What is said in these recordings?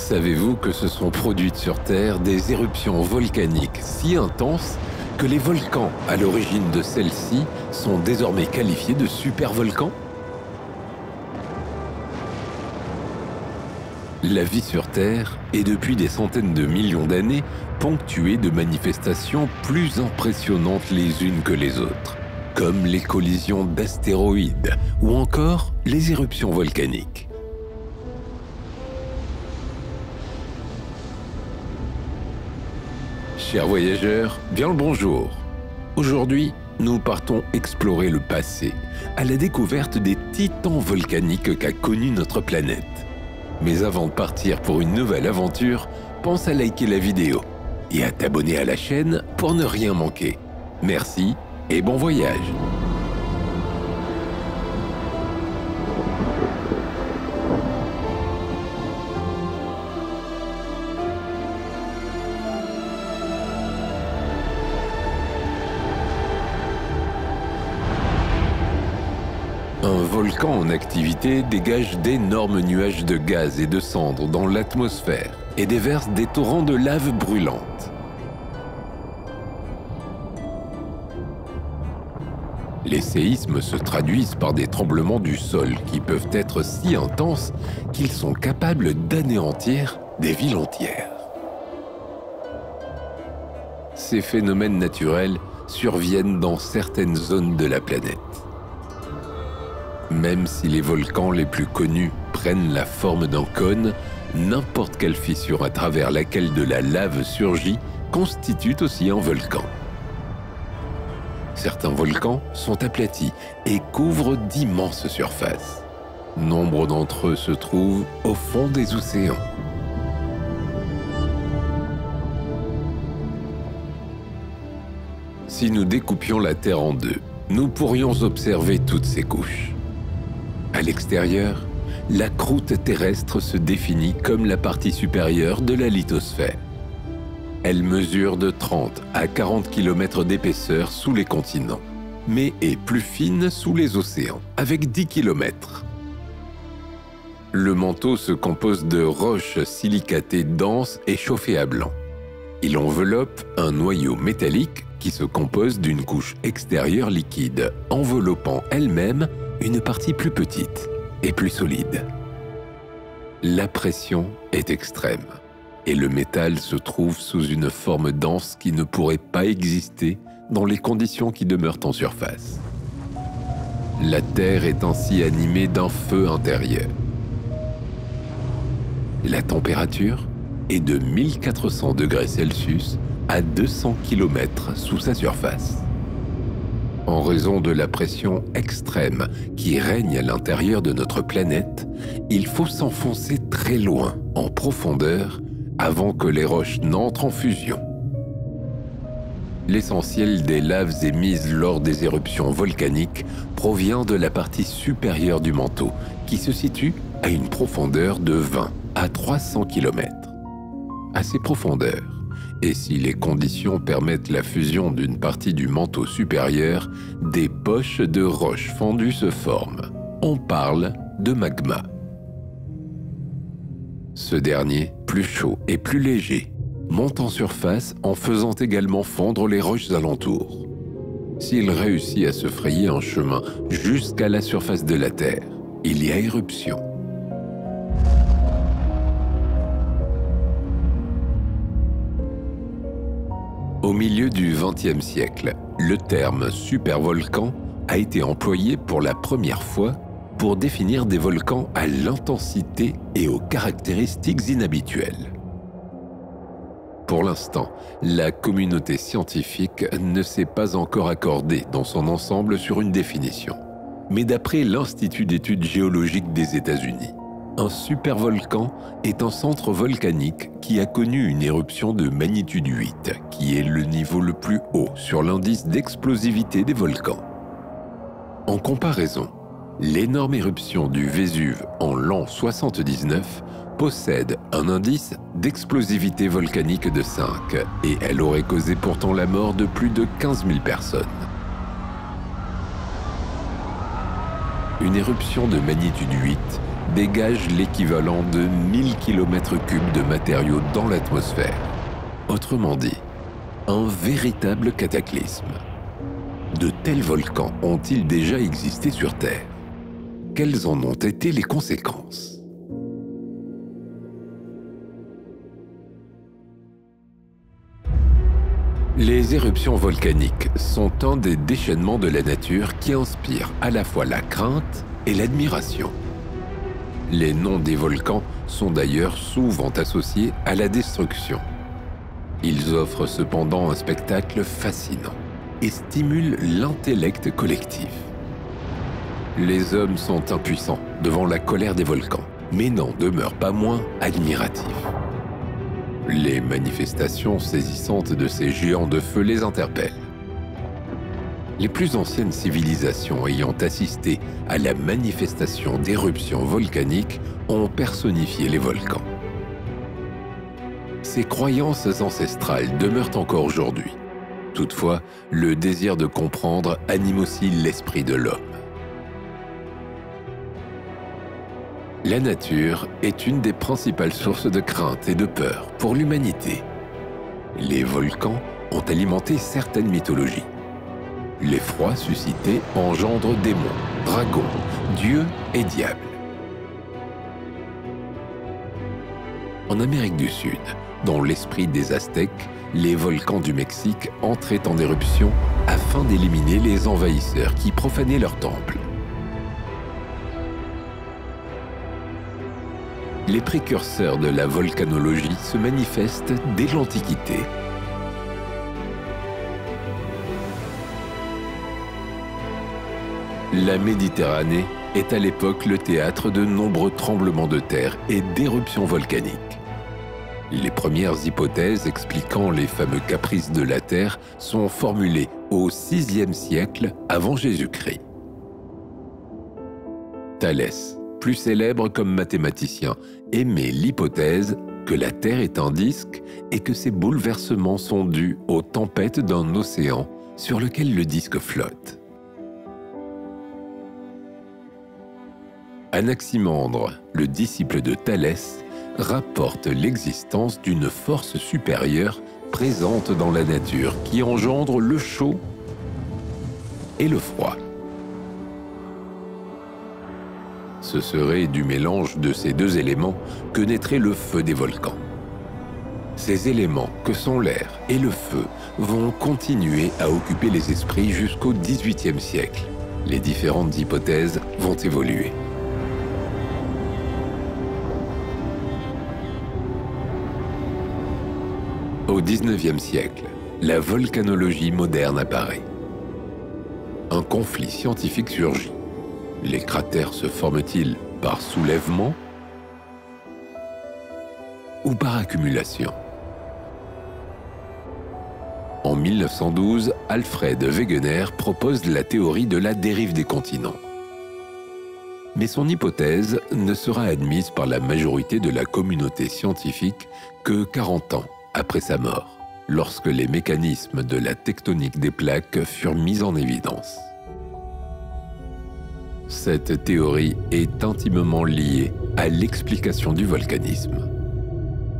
Savez-vous que se sont produites sur Terre des éruptions volcaniques si intenses que les volcans à l'origine de celles-ci sont désormais qualifiés de supervolcans? La vie sur Terre est depuis des centaines de millions d'années ponctuée de manifestations plus impressionnantes les unes que les autres, comme les collisions d'astéroïdes ou encore les éruptions volcaniques. Chers voyageurs, bien le bonjour. Aujourd'hui, nous partons explorer le passé, à la découverte des titans volcaniques qu'a connu notre planète. Mais avant de partir pour une nouvelle aventure, pense à liker la vidéo et à t'abonner à la chaîne pour ne rien manquer. Merci et bon voyage! Un volcan en activité dégage d'énormes nuages de gaz et de cendres dans l'atmosphère et déverse des torrents de lave brûlante. Les séismes se traduisent par des tremblements du sol qui peuvent être si intenses qu'ils sont capables d'anéantir des villes entières. Ces phénomènes naturels surviennent dans certaines zones de la planète. Même si les volcans les plus connus prennent la forme d'un cône, n'importe quelle fissure à travers laquelle de la lave surgit constitue aussi un volcan. Certains volcans sont aplatis et couvrent d'immenses surfaces. Nombre d'entre eux se trouvent au fond des océans. Si nous découpions la Terre en deux, nous pourrions observer toutes ces couches. À l'extérieur, la croûte terrestre se définit comme la partie supérieure de la lithosphère. Elle mesure de 30 à 40 km d'épaisseur sous les continents, mais est plus fine sous les océans, avec 10 km. Le manteau se compose de roches silicatées denses et chauffées à blanc. Il enveloppe un noyau métallique qui se compose d'une couche extérieure liquide, enveloppant elle-même une partie plus petite et plus solide. La pression est extrême et le métal se trouve sous une forme dense qui ne pourrait pas exister dans les conditions qui demeurent en surface. La Terre est ainsi animée d'un feu intérieur. La température est de 1400 degrés Celsius à 200 km sous sa surface. En raison de la pression extrême qui règne à l'intérieur de notre planète, il faut s'enfoncer très loin, en profondeur, avant que les roches n'entrent en fusion. L'essentiel des laves émises lors des éruptions volcaniques provient de la partie supérieure du manteau, qui se situe à une profondeur de 20 à 300 km. À ces profondeurs, et si les conditions permettent la fusion d'une partie du manteau supérieur, des poches de roches fendues se forment. On parle de magma. Ce dernier, plus chaud et plus léger, monte en surface en faisant également fondre les roches alentours. S'il réussit à se frayer un chemin jusqu'à la surface de la Terre, il y a éruption. Au milieu du XXe siècle, le terme supervolcan a été employé pour la première fois pour définir des volcans à l'intensité et aux caractéristiques inhabituelles. Pour l'instant, la communauté scientifique ne s'est pas encore accordée dans son ensemble sur une définition. Mais d'après l'Institut d'études géologiques des États-Unis, un supervolcan est un centre volcanique qui a connu une éruption de magnitude 8, qui est le niveau le plus haut sur l'indice d'explosivité des volcans. En comparaison, l'énorme éruption du Vésuve en l'an 79 possède un indice d'explosivité volcanique de 5 et elle aurait causé pourtant la mort de plus de 15 000 personnes. Une éruption de magnitude 8 dégage l'équivalent de 1000 km3 de matériaux dans l'atmosphère. Autrement dit, un véritable cataclysme. De tels volcans ont-ils déjà existé sur Terre? Quelles en ont été les conséquences? Les éruptions volcaniques sont un des déchaînements de la nature qui inspirent à la fois la crainte et l'admiration. Les noms des volcans sont d'ailleurs souvent associés à la destruction. Ils offrent cependant un spectacle fascinant et stimulent l'intellect collectif. Les hommes sont impuissants devant la colère des volcans, mais n'en demeurent pas moins admiratifs. Les manifestations saisissantes de ces géants de feu les interpellent. Les plus anciennes civilisations ayant assisté à la manifestation d'éruptions volcaniques ont personnifié les volcans. Ces croyances ancestrales demeurent encore aujourd'hui. Toutefois, le désir de comprendre anime aussi l'esprit de l'homme. La nature est une des principales sources de crainte et de peur pour l'humanité. Les volcans ont alimenté certaines mythologies. L'effroi suscité engendre démons, dragons, dieux et diables. En Amérique du Sud, dans l'esprit des Aztèques, les volcans du Mexique entraient en éruption afin d'éliminer les envahisseurs qui profanaient leurs temples. Les précurseurs de la volcanologie se manifestent dès l'Antiquité. La Méditerranée est à l'époque le théâtre de nombreux tremblements de terre et d'éruptions volcaniques. Les premières hypothèses expliquant les fameux caprices de la Terre sont formulées au VIe siècle avant Jésus-Christ. Thalès, plus célèbre comme mathématicien, émet l'hypothèse que la Terre est un disque et que ces bouleversements sont dus aux tempêtes d'un océan sur lequel le disque flotte. Anaximandre, le disciple de Thalès, rapporte l'existence d'une force supérieure présente dans la nature qui engendre le chaud et le froid. Ce serait du mélange de ces deux éléments que naîtrait le feu des volcans. Ces éléments, que sont l'air et le feu, vont continuer à occuper les esprits jusqu'au XVIIIe siècle. Les différentes hypothèses vont évoluer. Au XIXe siècle, la volcanologie moderne apparaît. Un conflit scientifique surgit. Les cratères se forment-ils par soulèvement ou par accumulation? En 1912, Alfred Wegener propose la théorie de la dérive des continents. Mais son hypothèse ne sera admise par la majorité de la communauté scientifique que 40 ans après sa mort, lorsque les mécanismes de la tectonique des plaques furent mis en évidence. Cette théorie est intimement liée à l'explication du volcanisme.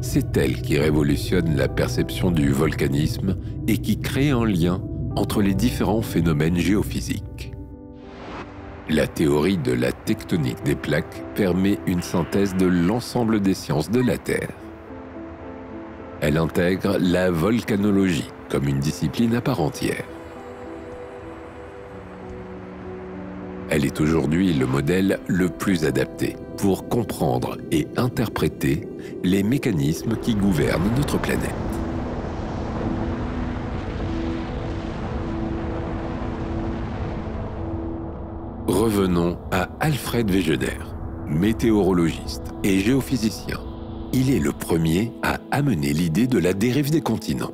C'est elle qui révolutionne la perception du volcanisme et qui crée un lien entre les différents phénomènes géophysiques. La théorie de la tectonique des plaques permet une synthèse de l'ensemble des sciences de la Terre. Elle intègre la volcanologie comme une discipline à part entière. Elle est aujourd'hui le modèle le plus adapté pour comprendre et interpréter les mécanismes qui gouvernent notre planète. Revenons à Alfred Wegener, météorologiste et géophysicien. Il est le premier à amener l'idée de la dérive des continents.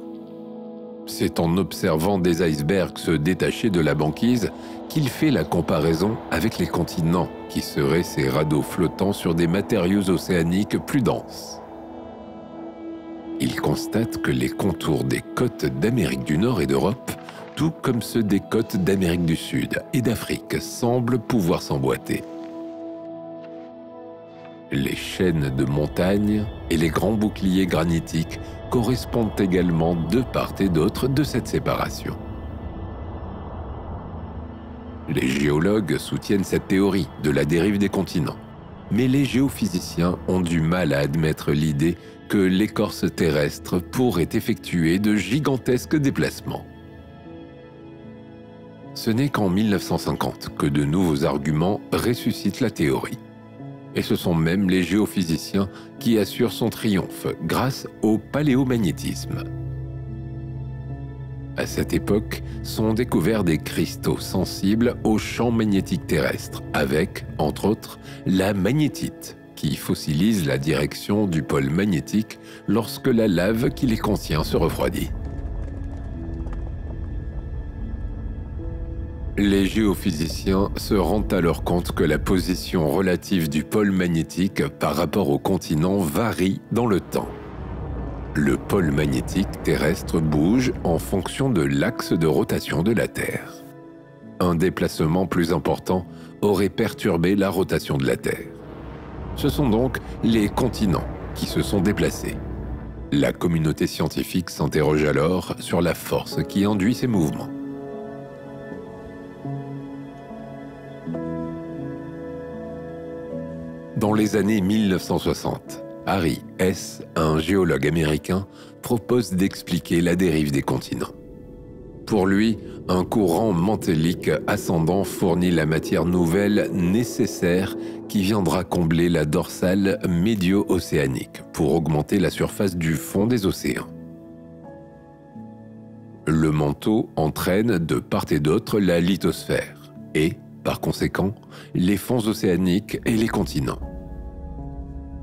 C'est en observant des icebergs se détacher de la banquise qu'il fait la comparaison avec les continents, qui seraient ces radeaux flottants sur des matériaux océaniques plus denses. Il constate que les contours des côtes d'Amérique du Nord et d'Europe, tout comme ceux des côtes d'Amérique du Sud et d'Afrique, semblent pouvoir s'emboîter. Les chaînes de montagnes et les grands boucliers granitiques correspondent également de part et d'autre de cette séparation. Les géologues soutiennent cette théorie de la dérive des continents, mais les géophysiciens ont du mal à admettre l'idée que l'écorce terrestre pourrait effectuer de gigantesques déplacements. Ce n'est qu'en 1950 que de nouveaux arguments ressuscitent la théorie. Et ce sont même les géophysiciens qui assurent son triomphe grâce au paléomagnétisme. À cette époque, sont découverts des cristaux sensibles aux champs magnétiques terrestres, avec, entre autres, la magnétite, qui fossilise la direction du pôle magnétique lorsque la lave qui les contient se refroidit. Les géophysiciens se rendent alors compte que la position relative du pôle magnétique par rapport au continent varie dans le temps. Le pôle magnétique terrestre bouge en fonction de l'axe de rotation de la Terre. Un déplacement plus important aurait perturbé la rotation de la Terre. Ce sont donc les continents qui se sont déplacés. La communauté scientifique s'interroge alors sur la force qui induit ces mouvements. Dans les années 1960, Harry Hess, un géologue américain, propose d'expliquer la dérive des continents. Pour lui, un courant mantélique ascendant fournit la matière nouvelle nécessaire qui viendra combler la dorsale médio-océanique pour augmenter la surface du fond des océans. Le manteau entraîne de part et d'autre la lithosphère et, par conséquent, les fonds océaniques et les continents.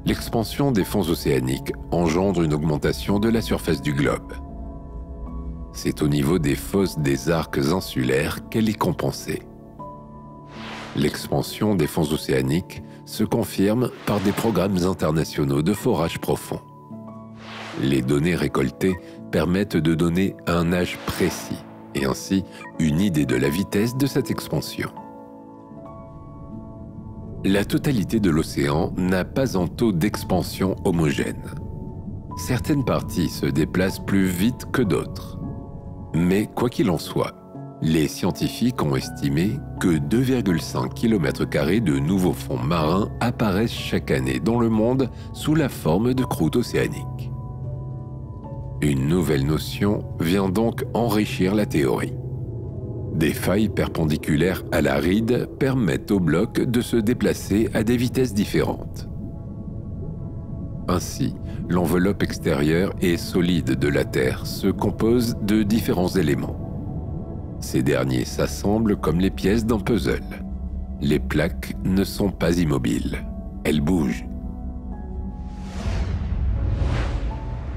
L'expansion des fonds océaniques engendre une augmentation de la surface du globe. C'est au niveau des fosses des arcs insulaires qu'elle est compensée. L'expansion des fonds océaniques se confirme par des programmes internationaux de forage profond. Les données récoltées permettent de donner un âge précis et ainsi une idée de la vitesse de cette expansion. La totalité de l'océan n'a pas un taux d'expansion homogène. Certaines parties se déplacent plus vite que d'autres. Mais quoi qu'il en soit, les scientifiques ont estimé que 2,5 km² de nouveaux fonds marins apparaissent chaque année dans le monde sous la forme de croûte océanique. Une nouvelle notion vient donc enrichir la théorie. Des failles perpendiculaires à la ride permettent aux blocs de se déplacer à des vitesses différentes. Ainsi, l'enveloppe extérieure et solide de la Terre se compose de différents éléments. Ces derniers s'assemblent comme les pièces d'un puzzle. Les plaques ne sont pas immobiles, elles bougent.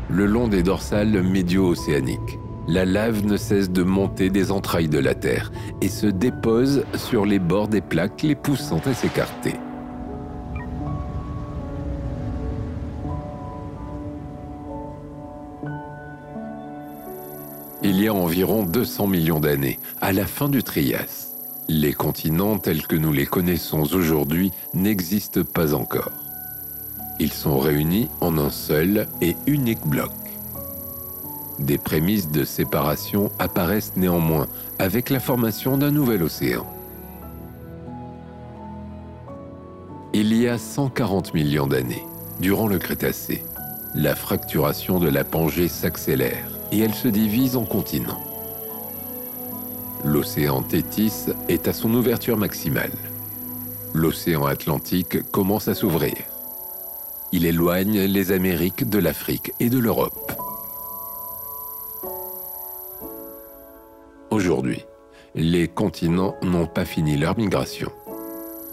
Le long des dorsales médio-océaniques, la lave ne cesse de monter des entrailles de la Terre et se dépose sur les bords des plaques, les poussant à s'écarter. Il y a environ 200 millions d'années, à la fin du Trias, les continents tels que nous les connaissons aujourd'hui n'existent pas encore. Ils sont réunis en un seul et unique bloc. Des prémices de séparation apparaissent néanmoins avec la formation d'un nouvel océan. Il y a 140 millions d'années, durant le Crétacé, la fracturation de la Pangée s'accélère et elle se divise en continents. L'océan Téthys est à son ouverture maximale. L'océan Atlantique commence à s'ouvrir. Il éloigne les Amériques de l'Afrique et de l'Europe. Aujourd'hui, les continents n'ont pas fini leur migration.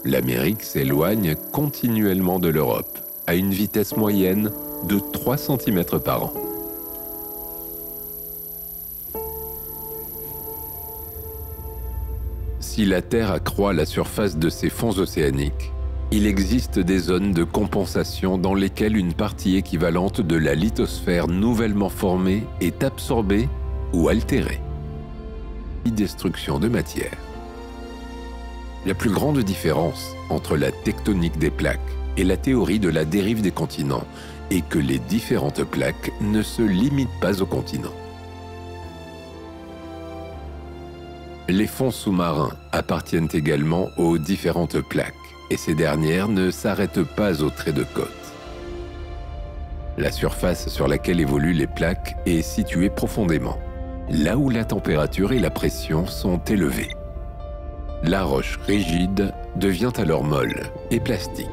L'Amérique s'éloigne continuellement de l'Europe, à une vitesse moyenne de 3 cm par an. Si la Terre accroît la surface de ses fonds océaniques, il existe des zones de compensation dans lesquelles une partie équivalente de la lithosphère nouvellement formée est absorbée ou altérée. Destruction de matière. La plus grande différence entre la tectonique des plaques et la théorie de la dérive des continents et que les différentes plaques ne se limitent pas aux continents. Les fonds sous-marins appartiennent également aux différentes plaques et ces dernières ne s'arrêtent pas aux traits de côte. La surface sur laquelle évoluent les plaques est située profondément, là où la température et la pression sont élevées. La roche rigide devient alors molle et plastique.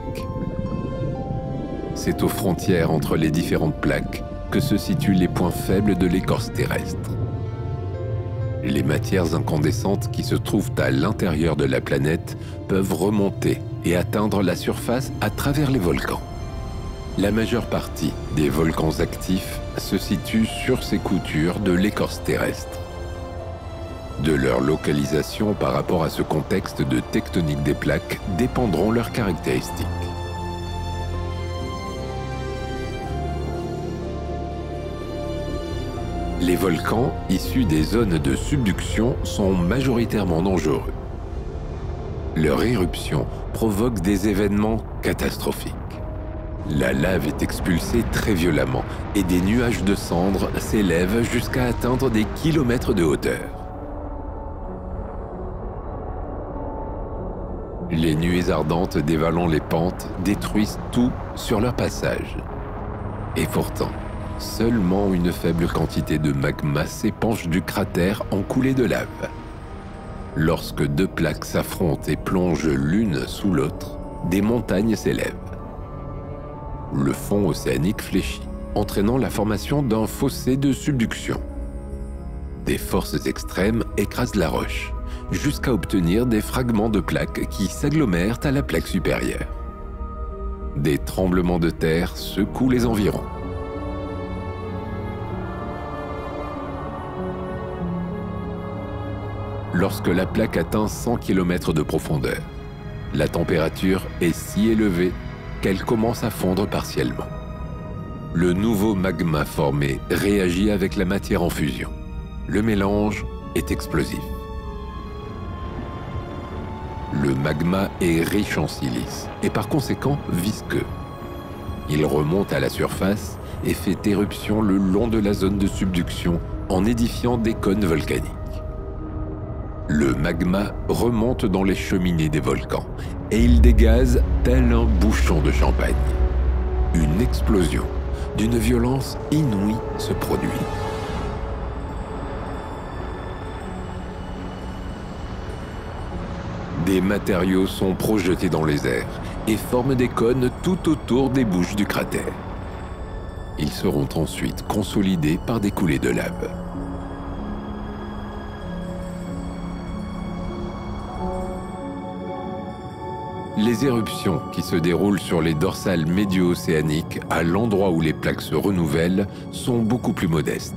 C'est aux frontières entre les différentes plaques que se situent les points faibles de l'écorce terrestre. Les matières incandescentes qui se trouvent à l'intérieur de la planète peuvent remonter et atteindre la surface à travers les volcans. La majeure partie des volcans actifs se situe sur ces coutures de l'écorce terrestre. De leur localisation par rapport à ce contexte de tectonique des plaques dépendront leurs caractéristiques. Les volcans issus des zones de subduction sont majoritairement dangereux. Leur éruption provoque des événements catastrophiques. La lave est expulsée très violemment et des nuages de cendres s'élèvent jusqu'à atteindre des kilomètres de hauteur. Les nuées ardentes dévalant les pentes détruisent tout sur leur passage. Et pourtant, seulement une faible quantité de magma s'épanche du cratère en coulée de lave. Lorsque deux plaques s'affrontent et plongent l'une sous l'autre, des montagnes s'élèvent. Le fond océanique fléchit, entraînant la formation d'un fossé de subduction. Des forces extrêmes écrasent la roche, jusqu'à obtenir des fragments de plaques qui s'agglomèrent à la plaque supérieure. Des tremblements de terre secouent les environs. Lorsque la plaque atteint 100 km de profondeur, la température est si élevée qu'elle commence à fondre partiellement. Le nouveau magma formé réagit avec la matière en fusion. Le mélange est explosif. Le magma est riche en silice et par conséquent visqueux. Il remonte à la surface et fait éruption le long de la zone de subduction en édifiant des cônes volcaniques. Le magma remonte dans les cheminées des volcans et il dégaze tel un bouchon de champagne. Une explosion d'une violence inouïe se produit. Des matériaux sont projetés dans les airs et forment des cônes tout autour des bouches du cratère. Ils seront ensuite consolidés par des coulées de lave. Les éruptions qui se déroulent sur les dorsales médio-océaniques, à l'endroit où les plaques se renouvellent, sont beaucoup plus modestes.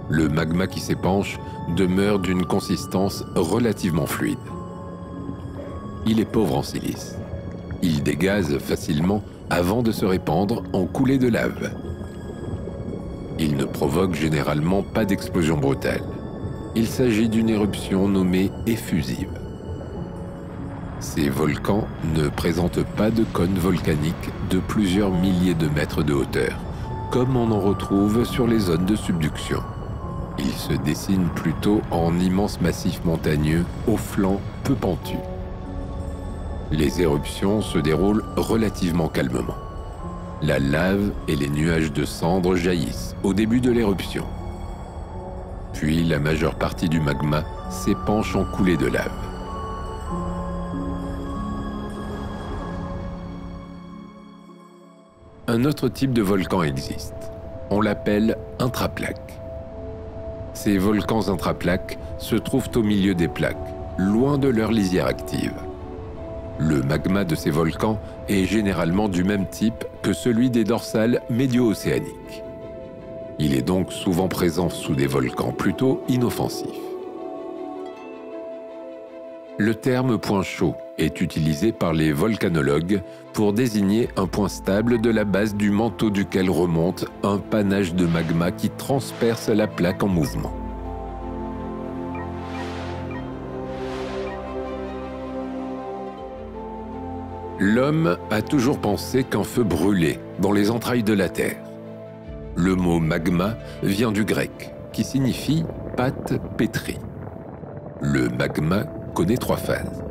Le magma qui s'épanche demeure d'une consistance relativement fluide. Il est pauvre en silice. Il dégaze facilement avant de se répandre en coulées de lave. Il ne provoque généralement pas d'explosion brutale. Il s'agit d'une éruption nommée effusive. Ces volcans ne présentent pas de cônes volcaniques de plusieurs milliers de mètres de hauteur, comme on en retrouve sur les zones de subduction. Ils se dessinent plutôt en immenses massifs montagneux aux flancs peu pentus. Les éruptions se déroulent relativement calmement. La lave et les nuages de cendres jaillissent au début de l'éruption. Puis la majeure partie du magma s'épanche en coulées de lave. Un autre type de volcan existe. On l'appelle intraplaque. Ces volcans intraplaques se trouvent au milieu des plaques, loin de leur lisière active. Le magma de ces volcans est généralement du même type que celui des dorsales médio-océaniques. Il est donc souvent présent sous des volcans plutôt inoffensifs. Le terme point chaud est utilisé par les volcanologues pour désigner un point stable de la base du manteau duquel remonte un panache de magma qui transperce la plaque en mouvement. L'homme a toujours pensé qu'un feu brûlait dans les entrailles de la Terre. Le mot magma vient du grec, qui signifie pâte pétrie. Le magma connaît 3 phases.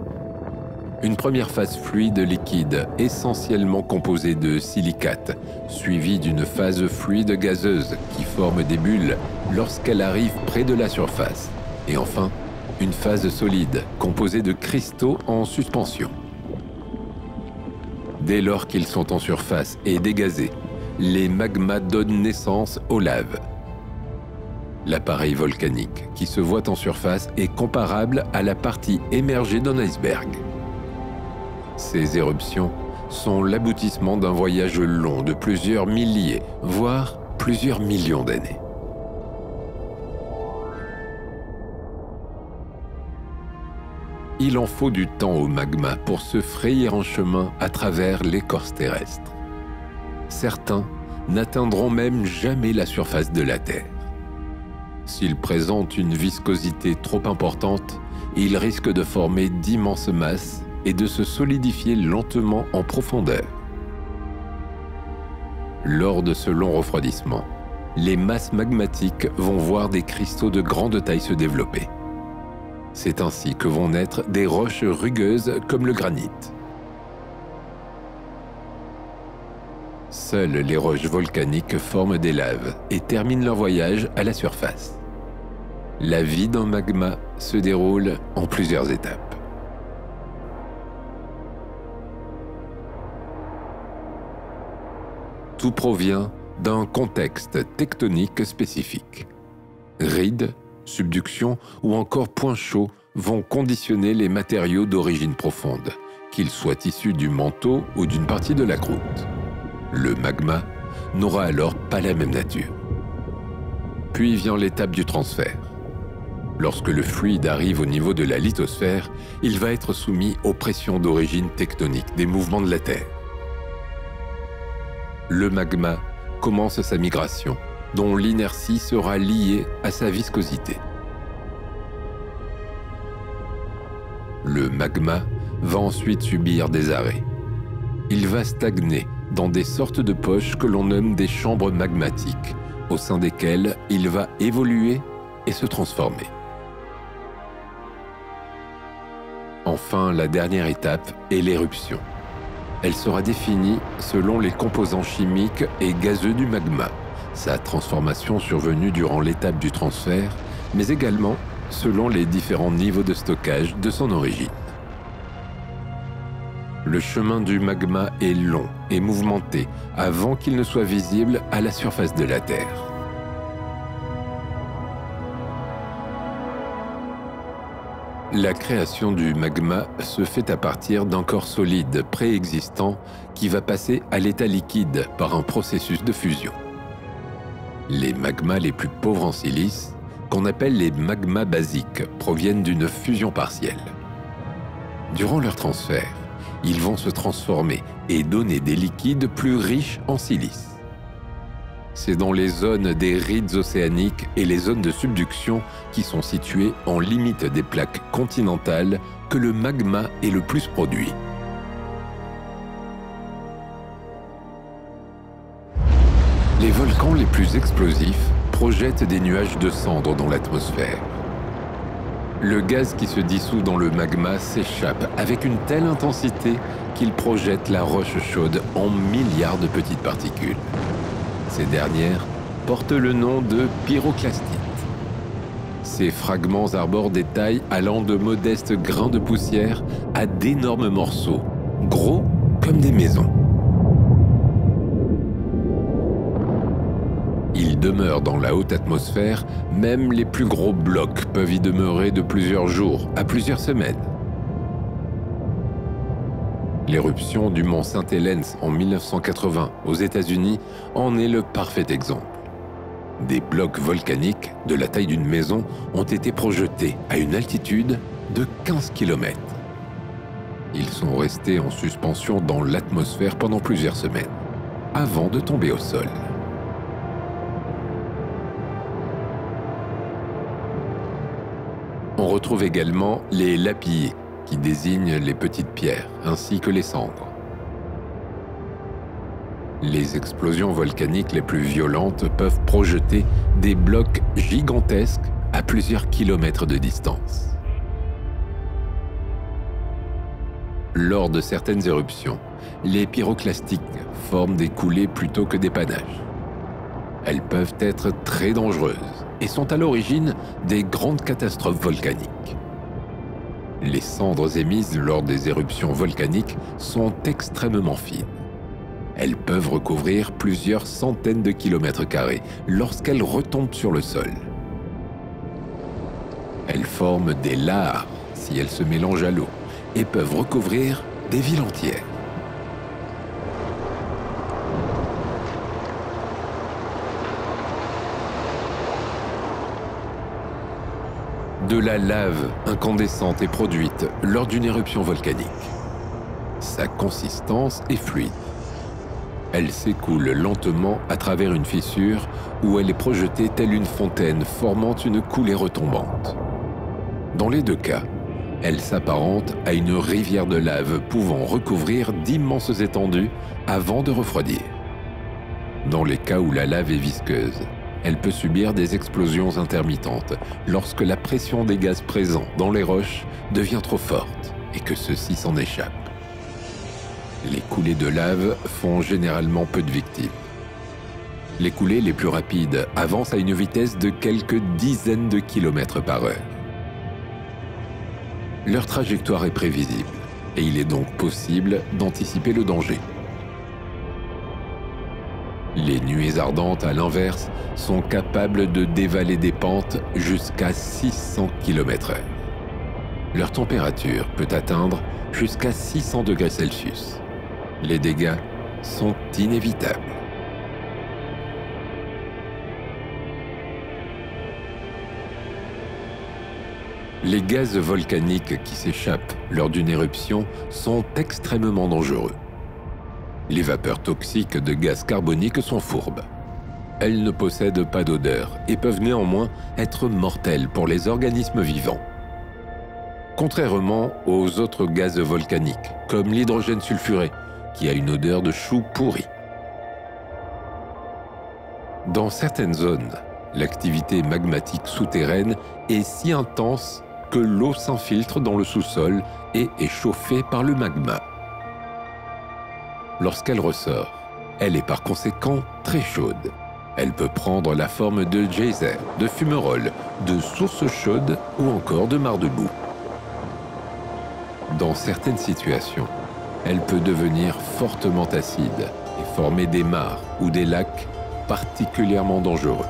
Une première phase fluide liquide, essentiellement composée de silicate, suivie d'une phase fluide gazeuse qui forme des bulles lorsqu'elle arrive près de la surface. Et enfin, une phase solide, composée de cristaux en suspension. Dès lors qu'ils sont en surface et dégazés, les magmas donnent naissance aux laves. L'appareil volcanique qui se voit en surface est comparable à la partie émergée d'un iceberg. Ces éruptions sont l'aboutissement d'un voyage long de plusieurs milliers, voire plusieurs millions d'années. Il en faut du temps au magma pour se frayer un chemin à travers l'écorce terrestre. Certains n'atteindront même jamais la surface de la Terre. S'ils présentent une viscosité trop importante, ils risquent de former d'immenses masses et de se solidifier lentement en profondeur. Lors de ce long refroidissement, les masses magmatiques vont voir des cristaux de grande taille se développer. C'est ainsi que vont naître des roches rugueuses comme le granit. Seules les roches volcaniques forment des laves et terminent leur voyage à la surface. La vie d'un magma se déroule en plusieurs étapes. Tout provient d'un contexte tectonique spécifique. Rides, subduction ou encore points chauds vont conditionner les matériaux d'origine profonde, qu'ils soient issus du manteau ou d'une partie de la croûte. Le magma n'aura alors pas la même nature. Puis vient l'étape du transfert. Lorsque le fluide arrive au niveau de la lithosphère, il va être soumis aux pressions d'origine tectonique des mouvements de la Terre. Le magma commence sa migration, dont l'inertie sera liée à sa viscosité. Le magma va ensuite subir des arrêts. Il va stagner dans des sortes de poches que l'on nomme des chambres magmatiques, au sein desquelles il va évoluer et se transformer. Enfin, la dernière étape est l'éruption. Elle sera définie selon les composants chimiques et gazeux du magma, sa transformation survenue durant l'étape du transfert, mais également selon les différents niveaux de stockage de son origine. Le chemin du magma est long et mouvementé avant qu'il ne soit visible à la surface de la Terre. La création du magma se fait à partir d'un corps solide préexistant qui va passer à l'état liquide par un processus de fusion. Les magmas les plus pauvres en silice, qu'on appelle les magmas basiques, proviennent d'une fusion partielle. Durant leur transfert, ils vont se transformer et donner des liquides plus riches en silice. C'est dans les zones des rides océaniques et les zones de subduction qui sont situées en limite des plaques continentales que le magma est le plus produit. Les volcans les plus explosifs projettent des nuages de cendres dans l'atmosphère. Le gaz qui se dissout dans le magma s'échappe avec une telle intensité qu'il projette la roche chaude en milliards de petites particules. Ces dernières portent le nom de pyroclastites. Ces fragments arborent des tailles allant de modestes grains de poussière à d'énormes morceaux, gros comme des maisons. Ils demeurent dans la haute atmosphère, même les plus gros blocs peuvent y demeurer de plusieurs jours à plusieurs semaines. L'éruption du mont Saint-Helens en 1980 aux États-Unis en est le parfait exemple. Des blocs volcaniques de la taille d'une maison ont été projetés à une altitude de 15 km. Ils sont restés en suspension dans l'atmosphère pendant plusieurs semaines, avant de tomber au sol. On retrouve également les lapillés, qui désignent les petites pierres, ainsi que les cendres. Les explosions volcaniques les plus violentes peuvent projeter des blocs gigantesques à plusieurs kilomètres de distance. Lors de certaines éruptions, les pyroclastiques forment des coulées plutôt que des panaches. Elles peuvent être très dangereuses et sont à l'origine des grandes catastrophes volcaniques. Les cendres émises lors des éruptions volcaniques sont extrêmement fines. Elles peuvent recouvrir plusieurs centaines de kilomètres carrés lorsqu'elles retombent sur le sol. Elles forment des lahares si elles se mélangent à l'eau et peuvent recouvrir des villes entières. De la lave incandescente est produite lors d'une éruption volcanique. Sa consistance est fluide. Elle s'écoule lentement à travers une fissure où elle est projetée telle une fontaine formant une coulée retombante. Dans les deux cas, elle s'apparente à une rivière de lave pouvant recouvrir d'immenses étendues avant de refroidir. Dans les cas où la lave est visqueuse, elle peut subir des explosions intermittentes lorsque la pression des gaz présents dans les roches devient trop forte et que ceux-ci s'en échappent. Les coulées de lave font généralement peu de victimes. Les coulées les plus rapides avancent à une vitesse de quelques dizaines de kilomètres par heure. Leur trajectoire est prévisible et il est donc possible d'anticiper le danger. Les nuées ardentes, à l'inverse, sont capables de dévaler des pentes jusqu'à 600 km/h. Leur température peut atteindre jusqu'à 600 degrés Celsius. Les dégâts sont inévitables. Les gaz volcaniques qui s'échappent lors d'une éruption sont extrêmement dangereux. Les vapeurs toxiques de gaz carbonique sont fourbes. Elles ne possèdent pas d'odeur et peuvent néanmoins être mortelles pour les organismes vivants. Contrairement aux autres gaz volcaniques, comme l'hydrogène sulfuré, qui a une odeur de chou pourri. Dans certaines zones, l'activité magmatique souterraine est si intense que l'eau s'infiltre dans le sous-sol et est chauffée par le magma. Lorsqu'elle ressort, elle est par conséquent très chaude. Elle peut prendre la forme de geysers, de fumerolles, de sources chaudes ou encore de mares de boue. Dans certaines situations, elle peut devenir fortement acide et former des mares ou des lacs particulièrement dangereux.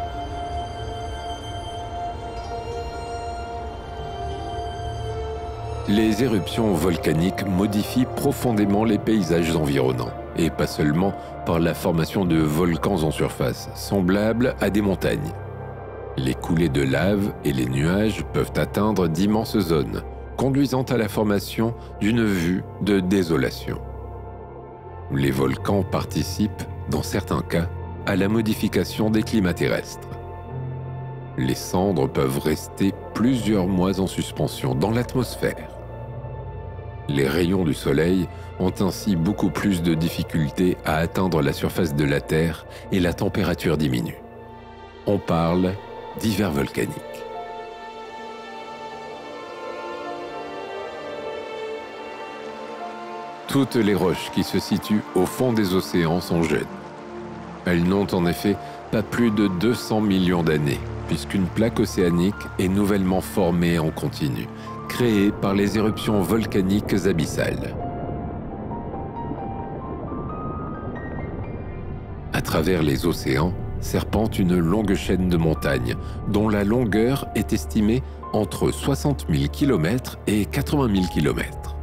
Les éruptions volcaniques modifient profondément les paysages environnants, et pas seulement par la formation de volcans en surface, semblables à des montagnes. Les coulées de lave et les nuages peuvent atteindre d'immenses zones, conduisant à la formation d'une vue de désolation. Les volcans participent, dans certains cas, à la modification des climats terrestres. Les cendres peuvent rester plusieurs mois en suspension dans l'atmosphère. Les rayons du soleil ont ainsi beaucoup plus de difficultés à atteindre la surface de la Terre et la température diminue. On parle d'hiver volcanique. Toutes les roches qui se situent au fond des océans sont jeunes. Elles n'ont en effet pas plus de 200 millions d'années, puisqu'une plaque océanique est nouvellement formée en continu, créée par les éruptions volcaniques abyssales. À travers les océans serpente une longue chaîne de montagnes, dont la longueur est estimée entre 60 000 km et 80 000 km.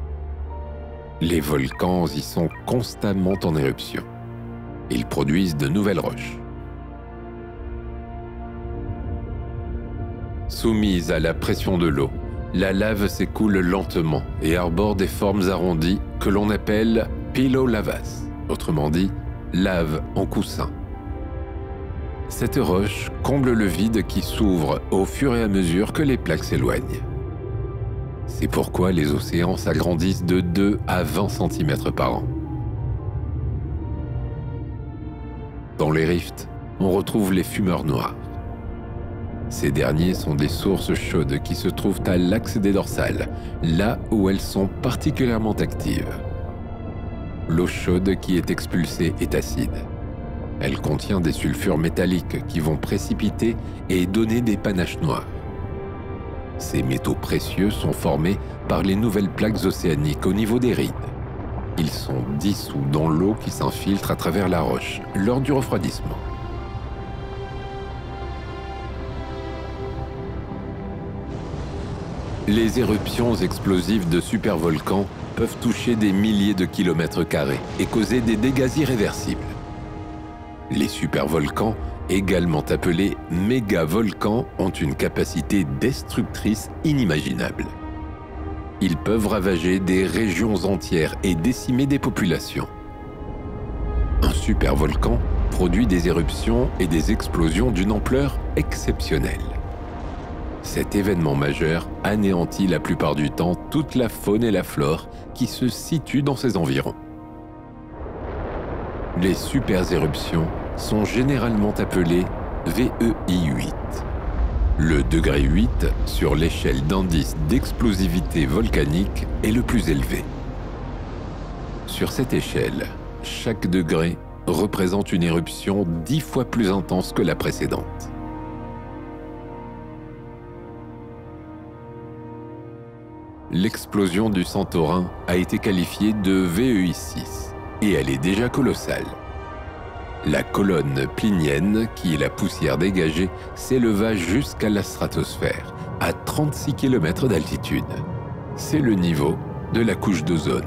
Les volcans y sont constamment en éruption. Ils produisent de nouvelles roches. Soumise à la pression de l'eau, la lave s'écoule lentement et arbore des formes arrondies que l'on appelle pilolavas, autrement dit, lave en coussin. Cette roche comble le vide qui s'ouvre au fur et à mesure que les plaques s'éloignent. C'est pourquoi les océans s'agrandissent de 2 à 20 cm par an. Dans les rifts, on retrouve les fumeurs noirs. Ces derniers sont des sources chaudes qui se trouvent à l'axe des dorsales, là où elles sont particulièrement actives. L'eau chaude qui est expulsée est acide. Elle contient des sulfures métalliques qui vont précipiter et donner des panaches noirs. Ces métaux précieux sont formés par les nouvelles plaques océaniques au niveau des rides. Ils sont dissous dans l'eau qui s'infiltre à travers la roche lors du refroidissement. Les éruptions explosives de supervolcans peuvent toucher des milliers de kilomètres carrés et causer des dégâts irréversibles. Les supervolcans, également appelés mégavolcans, ont une capacité destructrice inimaginable. Ils peuvent ravager des régions entières et décimer des populations. Un supervolcan produit des éruptions et des explosions d'une ampleur exceptionnelle. Cet événement majeur anéantit la plupart du temps toute la faune et la flore qui se situent dans ses environs. Les superéruptions sont généralement appelées VEI 8. Le degré 8 sur l'échelle d'indice d'explosivité volcanique est le plus élevé. Sur cette échelle, chaque degré représente une éruption 10 fois plus intense que la précédente. L'explosion du Santorin a été qualifiée de VEI 6 et elle est déjà colossale. La colonne plinienne, qui est la poussière dégagée, s'éleva jusqu'à la stratosphère, à 36 km d'altitude. C'est le niveau de la couche d'ozone.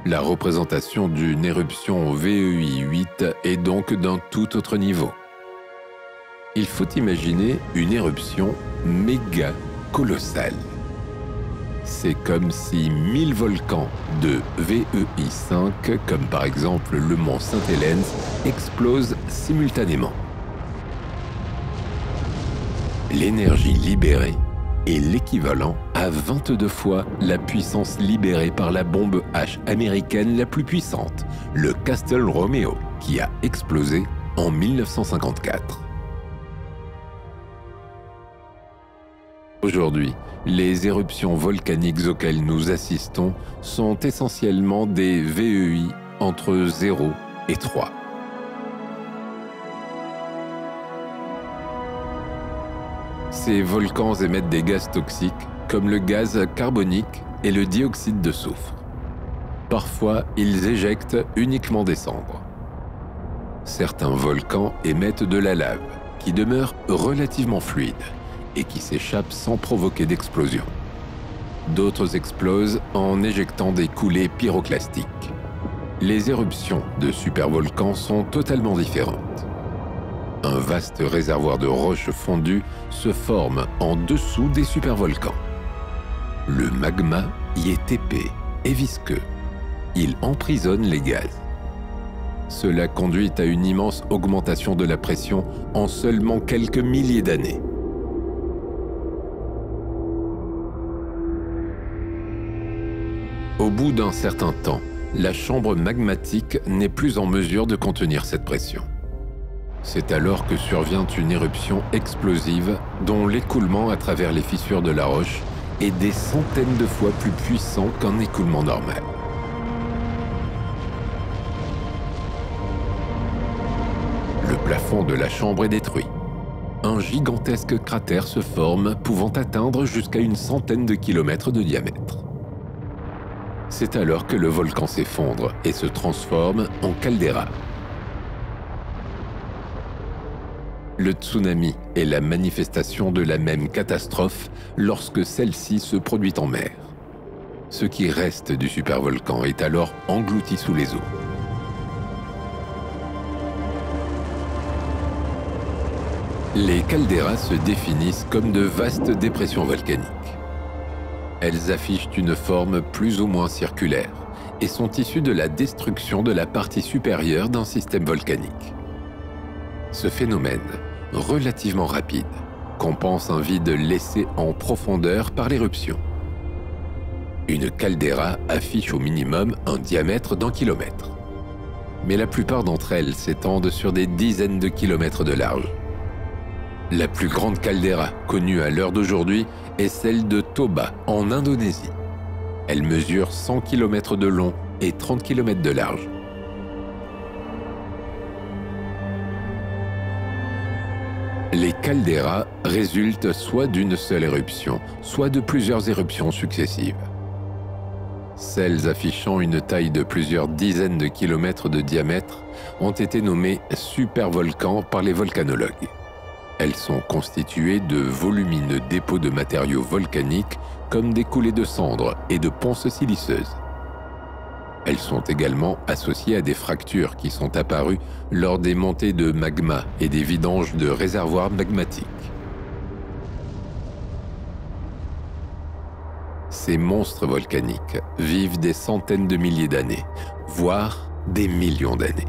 La représentation d'une éruption VEI 8 est donc d'un tout autre niveau. Il faut imaginer une éruption méga colossale. C'est comme si 1000 volcans de VEI 5, comme par exemple le mont Sainte-Hélène, explosent simultanément. L'énergie libérée est l'équivalent à 22 fois la puissance libérée par la bombe H américaine la plus puissante, le Castle Romeo, qui a explosé en 1954. Aujourd'hui, les éruptions volcaniques auxquelles nous assistons sont essentiellement des VEI entre 0 et 3. Ces volcans émettent des gaz toxiques comme le gaz carbonique et le dioxyde de soufre. Parfois, ils éjectent uniquement des cendres. Certains volcans émettent de la lave qui demeure relativement fluide et qui s'échappe sans provoquer d'explosion. D'autres explosent en éjectant des coulées pyroclastiques. Les éruptions de supervolcans sont totalement différentes. Un vaste réservoir de roches fondues se forme en dessous des supervolcans. Le magma y est épais et visqueux. Il emprisonne les gaz. Cela conduit à une immense augmentation de la pression en seulement quelques milliers d'années. Au bout d'un certain temps, la chambre magmatique n'est plus en mesure de contenir cette pression. C'est alors que survient une éruption explosive dont l'écoulement à travers les fissures de la roche est des centaines de fois plus puissant qu'un écoulement normal. Le plafond de la chambre est détruit. Un gigantesque cratère se forme pouvant atteindre jusqu'à une centaine de kilomètres de diamètre. C'est alors que le volcan s'effondre et se transforme en caldeira. Le tsunami est la manifestation de la même catastrophe lorsque celle-ci se produit en mer. Ce qui reste du supervolcan est alors englouti sous les eaux. Les calderas se définissent comme de vastes dépressions volcaniques. Elles affichent une forme plus ou moins circulaire et sont issues de la destruction de la partie supérieure d'un système volcanique. Ce phénomène, relativement rapide, compense un vide laissé en profondeur par l'éruption. Une caldeira affiche au minimum un diamètre d'1 kilomètre. mais la plupart d'entre elles s'étendent sur des dizaines de kilomètres de large. La plus grande caldeira connue à l'heure d'aujourd'hui est celle de Toba, en Indonésie. Elle mesure 100 km de long et 30 km de large. Les calderas résultent soit d'une seule éruption, soit de plusieurs éruptions successives. Celles affichant une taille de plusieurs dizaines de kilomètres de diamètre ont été nommées supervolcans par les volcanologues. Elles sont constituées de volumineux dépôts de matériaux volcaniques comme des coulées de cendres et de ponces siliceuses. Elles sont également associées à des fractures qui sont apparues lors des montées de magma et des vidanges de réservoirs magmatiques. Ces monstres volcaniques vivent des centaines de milliers d'années, voire des millions d'années.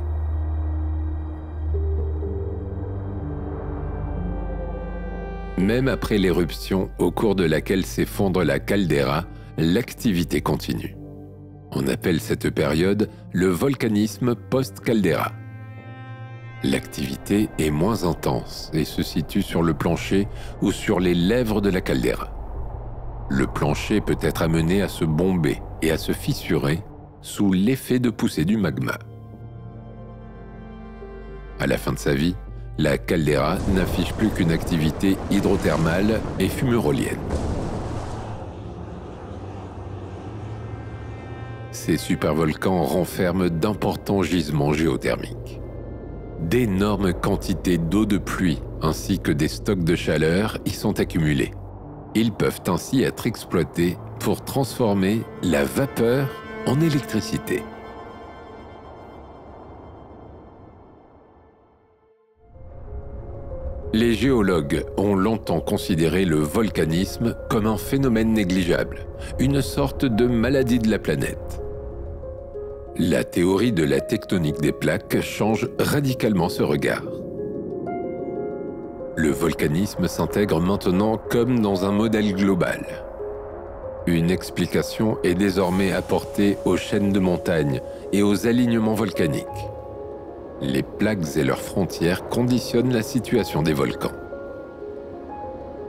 Même après l'éruption au cours de laquelle s'effondre la caldeira, l'activité continue. On appelle cette période le volcanisme post-caldeira. L'activité est moins intense et se situe sur le plancher ou sur les lèvres de la caldeira. Le plancher peut être amené à se bomber et à se fissurer sous l'effet de poussée du magma. À la fin de sa vie, la caldeira n'affiche plus qu'une activité hydrothermale et fumarolienne. Ces supervolcans renferment d'importants gisements géothermiques. D'énormes quantités d'eau de pluie ainsi que des stocks de chaleur y sont accumulés. Ils peuvent ainsi être exploités pour transformer la vapeur en électricité. Les géologues ont longtemps considéré le volcanisme comme un phénomène négligeable, une sorte de maladie de la planète. La théorie de la tectonique des plaques change radicalement ce regard. Le volcanisme s'intègre maintenant comme dans un modèle global. Une explication est désormais apportée aux chaînes de montagnes et aux alignements volcaniques. Les plaques et leurs frontières conditionnent la situation des volcans.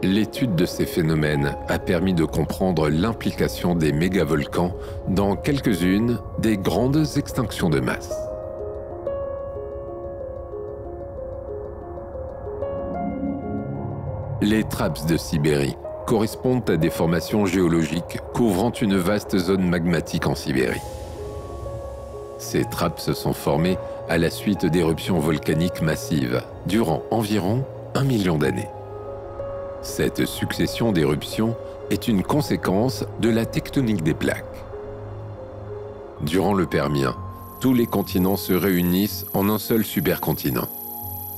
L'étude de ces phénomènes a permis de comprendre l'implication des mégavolcans dans quelques-unes des grandes extinctions de masse. Les traps de Sibérie correspondent à des formations géologiques couvrant une vaste zone magmatique en Sibérie. Ces traps se sont formés à la suite d'éruptions volcaniques massives durant environ 1 million d'années. Cette succession d'éruptions est une conséquence de la tectonique des plaques. Durant le Permien, tous les continents se réunissent en un seul supercontinent.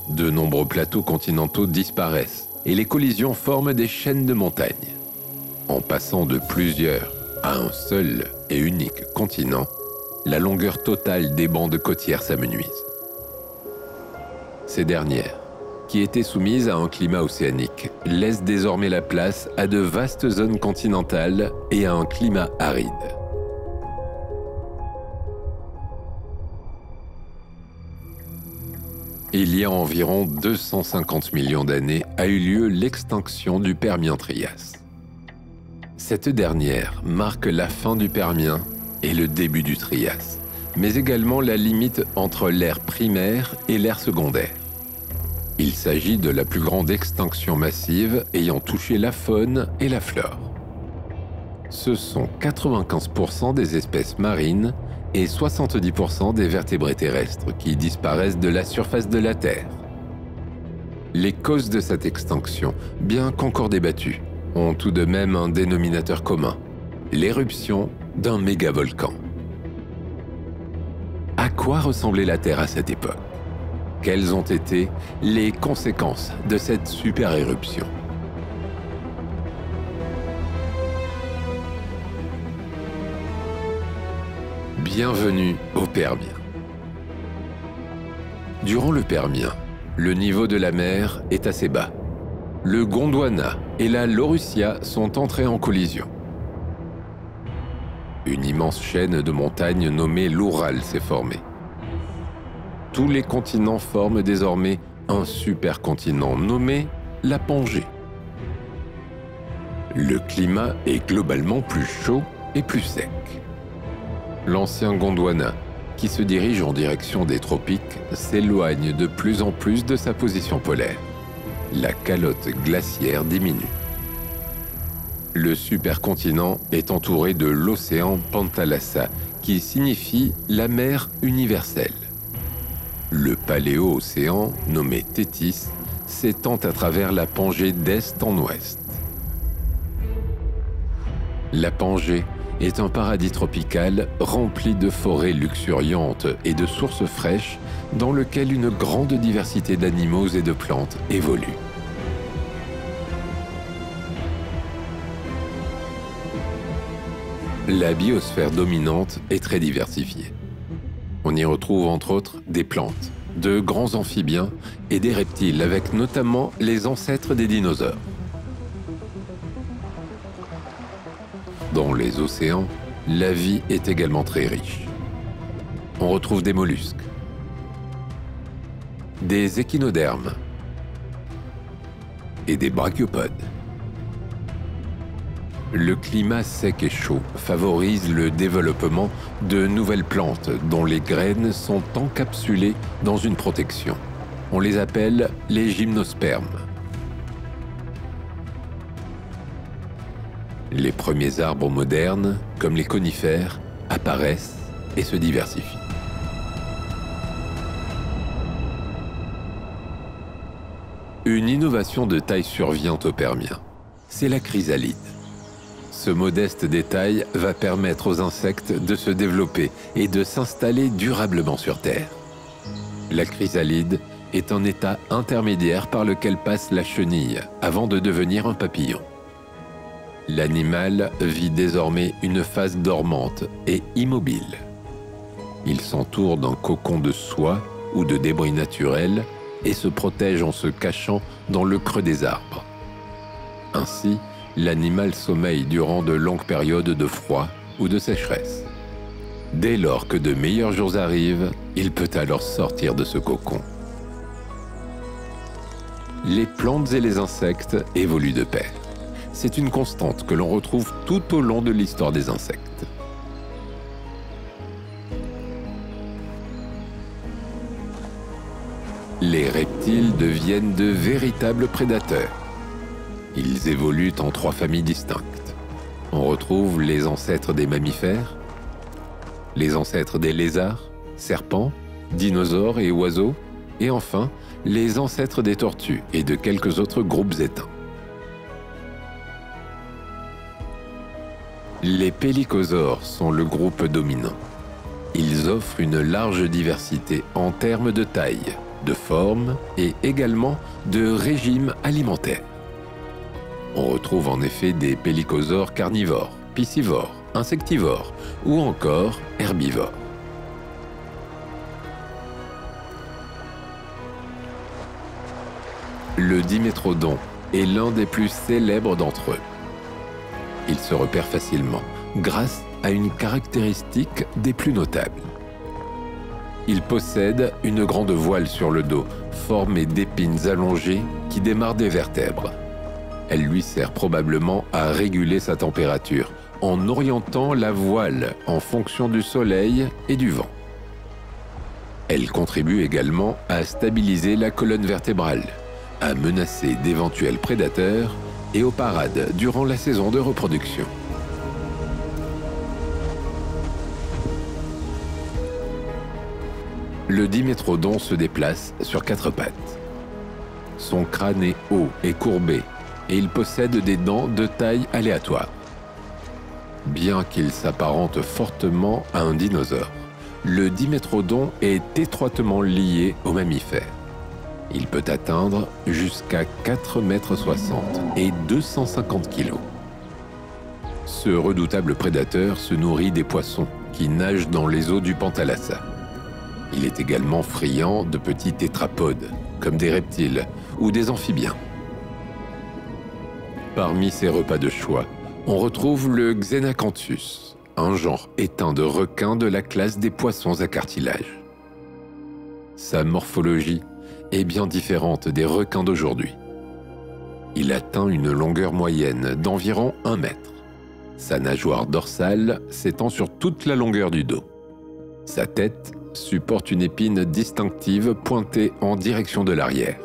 De nombreux plateaux continentaux disparaissent et les collisions forment des chaînes de montagnes. En passant de plusieurs à un seul et unique continent, la longueur totale des bandes côtières s'amenuise. Ces dernières, qui étaient soumises à un climat océanique, laissent désormais la place à de vastes zones continentales et à un climat aride. Il y a environ 250 millions d'années a eu lieu l'extinction du Permien-Trias. Cette dernière marque la fin du Permien et le début du Trias, mais également la limite entre l'ère primaire et l'ère secondaire. Il s'agit de la plus grande extinction massive ayant touché la faune et la flore. Ce sont 95% des espèces marines et 70% des vertébrés terrestres qui disparaissent de la surface de la Terre. Les causes de cette extinction, bien qu'encore débattues, ont tout de même un dénominateur commun, l'éruption d'un mégavolcan. À quoi ressemblait la Terre à cette époque? Quelles ont été les conséquences de cette super éruption? Bienvenue au Permien. Durant le Permien, le niveau de la mer est assez bas. Le Gondwana et la Laurussia sont entrés en collision. Une immense chaîne de montagnes nommée l'Oural s'est formée. tous les continents forment désormais un supercontinent nommé la Pangée. Le climat est globalement plus chaud et plus sec. L'ancien Gondwana, qui se dirige en direction des tropiques, s'éloigne de plus en plus de sa position polaire. La calotte glaciaire diminue. Le supercontinent est entouré de l'océan Pantalassa, qui signifie la mer universelle. Le paléo-océan, nommé Thétis, s'étend à travers la Pangée d'est en ouest. La Pangée est un paradis tropical rempli de forêts luxuriantes et de sources fraîches dans lequel une grande diversité d'animaux et de plantes évolue. La biosphère dominante est très diversifiée. On y retrouve entre autres des plantes, de grands amphibiens et des reptiles, avec notamment les ancêtres des dinosaures. Dans les océans, la vie est également très riche. On retrouve des mollusques, des échinodermes et des brachiopodes. Le climat sec et chaud favorise le développement de nouvelles plantes dont les graines sont encapsulées dans une protection. On les appelle les gymnospermes. Les premiers arbres modernes, comme les conifères, apparaissent et se diversifient. Une innovation de taille survient au Permien. C'est la chrysalide. Ce modeste détail va permettre aux insectes de se développer et de s'installer durablement sur Terre. La chrysalide est un état intermédiaire par lequel passe la chenille avant de devenir un papillon. L'animal vit désormais une phase dormante et immobile. Il s'entoure d'un cocon de soie ou de débris naturels et se protège en se cachant dans le creux des arbres. Ainsi, l'animal sommeille durant de longues périodes de froid ou de sécheresse. Dès lors que de meilleurs jours arrivent, il peut alors sortir de ce cocon. Les plantes et les insectes évoluent de pair. C'est une constante que l'on retrouve tout au long de l'histoire des insectes. Les reptiles deviennent de véritables prédateurs. Ils évoluent en 3 familles distinctes. On retrouve les ancêtres des mammifères, les ancêtres des lézards, serpents, dinosaures et oiseaux, et enfin, les ancêtres des tortues et de quelques autres groupes éteints. Les pélycosaures sont le groupe dominant. Ils offrent une large diversité en termes de taille, de forme et également de régime alimentaire. On retrouve en effet des pélycosaures carnivores, piscivores, insectivores ou encore herbivores. Le dimétrodon est l'un des plus célèbres d'entre eux. Il se repère facilement grâce à une caractéristique des plus notables. Il possède une grande voile sur le dos, formée d'épines allongées qui démarrent des vertèbres. Elle lui sert probablement à réguler sa température en orientant la voile en fonction du soleil et du vent. Elle contribue également à stabiliser la colonne vertébrale, à menacer d'éventuels prédateurs et aux parades durant la saison de reproduction. Le dimétrodon se déplace sur 4 pattes. Son crâne est haut et courbé et il possède des dents de taille aléatoire. Bien qu'il s'apparente fortement à un dinosaure, le dimétrodon est étroitement lié aux mammifères. Il peut atteindre jusqu'à 4,60 m et 250 kg. Ce redoutable prédateur se nourrit des poissons qui nagent dans les eaux du Pantalassa. Il est également friand de petits tétrapodes, comme des reptiles ou des amphibiens. Parmi ses repas de choix, on retrouve le Xenacanthus, un genre éteint de requins de la classe des poissons à cartilage. Sa morphologie est bien différente des requins d'aujourd'hui. Il atteint une longueur moyenne d'environ 1 mètre. Sa nageoire dorsale s'étend sur toute la longueur du dos. Sa tête supporte une épine distinctive pointée en direction de l'arrière.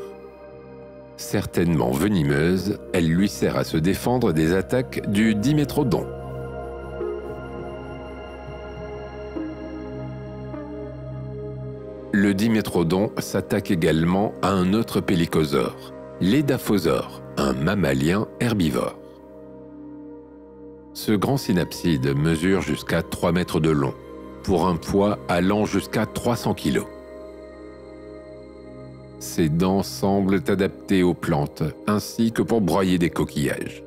Certainement venimeuse, elle lui sert à se défendre des attaques du dimétrodon. Le dimétrodon s'attaque également à un autre pélycosaure, l'édaphosaure, un mammalien herbivore. Ce grand synapside mesure jusqu'à 3 mètres de long, pour un poids allant jusqu'à 300 kg. Ses dents semblent adaptées aux plantes, ainsi que pour broyer des coquillages.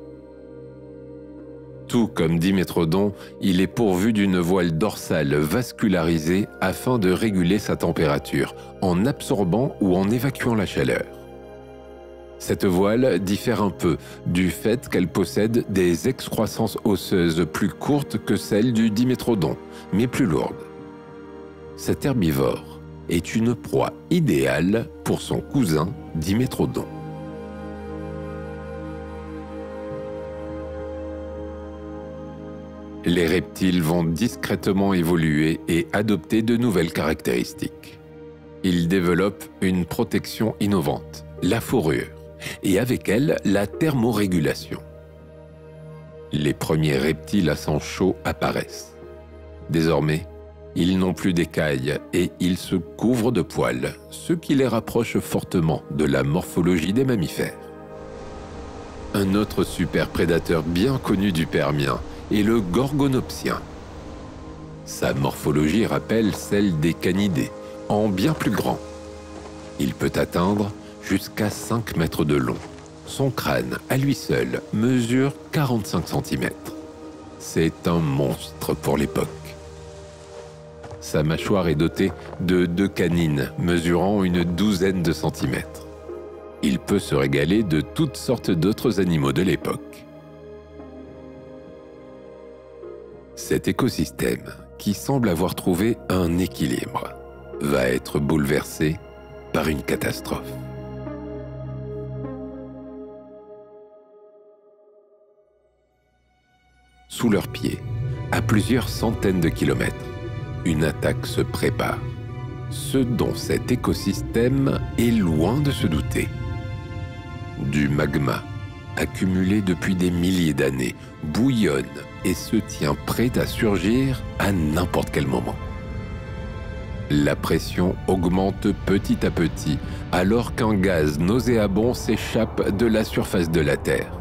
Tout comme Dimétrodon, il est pourvu d'une voile dorsale vascularisée afin de réguler sa température, en absorbant ou en évacuant la chaleur. Cette voile diffère un peu du fait qu'elle possède des excroissances osseuses plus courtes que celles du Dimétrodon, mais plus lourdes. Cet herbivore est une proie idéale pour son cousin Dimétrodon. Les reptiles vont discrètement évoluer et adopter de nouvelles caractéristiques. Ils développent une protection innovante, la fourrure, et avec elle, la thermorégulation. Les premiers reptiles à sang chaud apparaissent. Désormais, ils n'ont plus d'écailles et ils se couvrent de poils, ce qui les rapproche fortement de la morphologie des mammifères. Un autre superprédateur bien connu du Permien est le gorgonopsien. Sa morphologie rappelle celle des canidés, en bien plus grand. Il peut atteindre jusqu'à 5 mètres de long. Son crâne, à lui seul, mesure 45 cm. C'est un monstre pour l'époque. Sa mâchoire est dotée de 2 canines, mesurant une douzaine de centimètres. Il peut se régaler de toutes sortes d'autres animaux de l'époque. Cet écosystème, qui semble avoir trouvé un équilibre, va être bouleversé par une catastrophe. Sous leurs pieds, à plusieurs centaines de kilomètres, une attaque se prépare, ce dont cet écosystème est loin de se douter. Du magma, accumulé depuis des milliers d'années, bouillonne et se tient prêt à surgir à n'importe quel moment. La pression augmente petit à petit alors qu'un gaz nauséabond s'échappe de la surface de la Terre.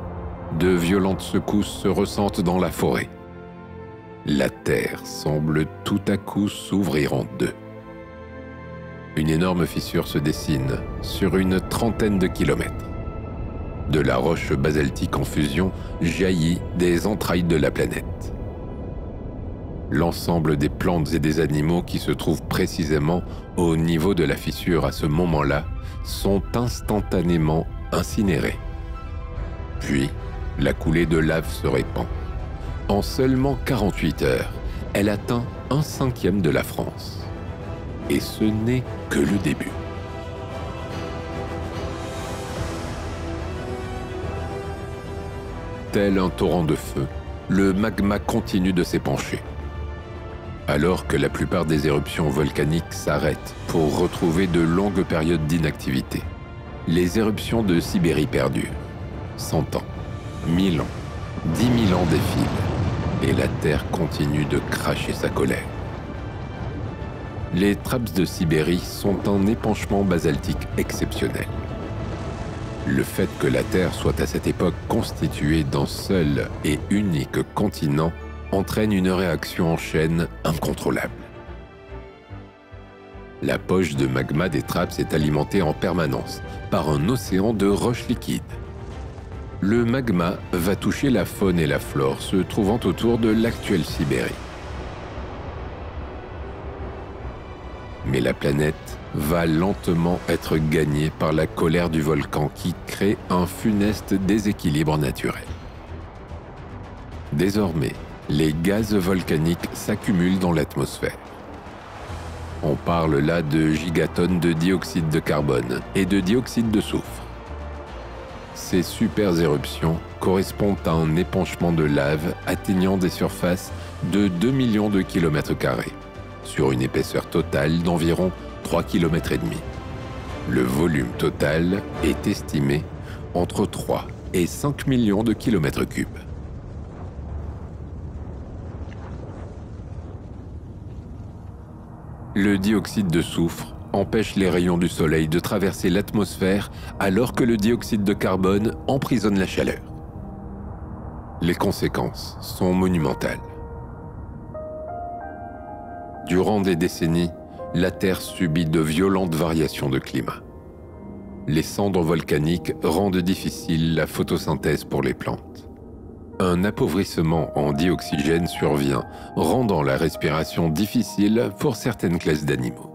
De violentes secousses se ressentent dans la forêt. La Terre semble tout à coup s'ouvrir en deux. Une énorme fissure se dessine sur une trentaine de kilomètres. De la roche basaltique en fusion jaillit des entrailles de la planète. L'ensemble des plantes et des animaux qui se trouvent précisément au niveau de la fissure à ce moment-là sont instantanément incinérés. Puis, la coulée de lave se répand. En seulement 48 heures, elle atteint 1/5 de la France. Et ce n'est que le début. Tel un torrent de feu, le magma continue de s'épancher. Alors que la plupart des éruptions volcaniques s'arrêtent pour retrouver de longues périodes d'inactivité, les éruptions de Sibérie perdurent. 100 ans, 1000 ans, 10 000 ans défilent, et la Terre continue de cracher sa colère. Les Traps de Sibérie sont un épanchement basaltique exceptionnel. Le fait que la Terre soit à cette époque constituée d'un seul et unique continent entraîne une réaction en chaîne incontrôlable. La poche de magma des Traps est alimentée en permanence par un océan de roches liquides. Le magma va toucher la faune et la flore se trouvant autour de l'actuelle Sibérie. Mais la planète va lentement être gagnée par la colère du volcan qui crée un funeste déséquilibre naturel. Désormais, les gaz volcaniques s'accumulent dans l'atmosphère. On parle là de gigatonnes de dioxyde de carbone et de dioxyde de soufre. Ces super éruptions correspondent à un épanchement de lave atteignant des surfaces de 2 millions de kilomètres carrés, sur une épaisseur totale d'environ 3,5 km. Le volume total est estimé entre 3 et 5 millions de kilomètres cubes. Le dioxyde de soufre empêche les rayons du soleil de traverser l'atmosphère alors que le dioxyde de carbone emprisonne la chaleur. Les conséquences sont monumentales. Durant des décennies, la Terre subit de violentes variations de climat. Les cendres volcaniques rendent difficile la photosynthèse pour les plantes. Un appauvrissement en dioxygène survient, rendant la respiration difficile pour certaines classes d'animaux.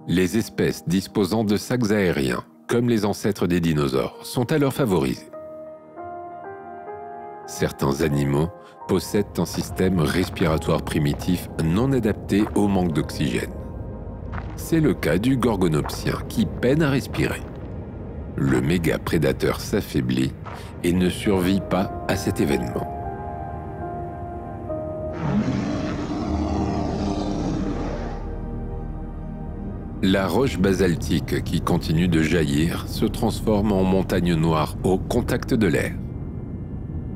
Les espèces disposant de sacs aériens, comme les ancêtres des dinosaures, sont alors favorisées. Certains animaux possèdent un système respiratoire primitif non adapté au manque d'oxygène. C'est le cas du gorgonopsien qui peine à respirer. Le méga-prédateur s'affaiblit et ne survit pas à cet événement. La roche basaltique qui continue de jaillir se transforme en montagne noire au contact de l'air.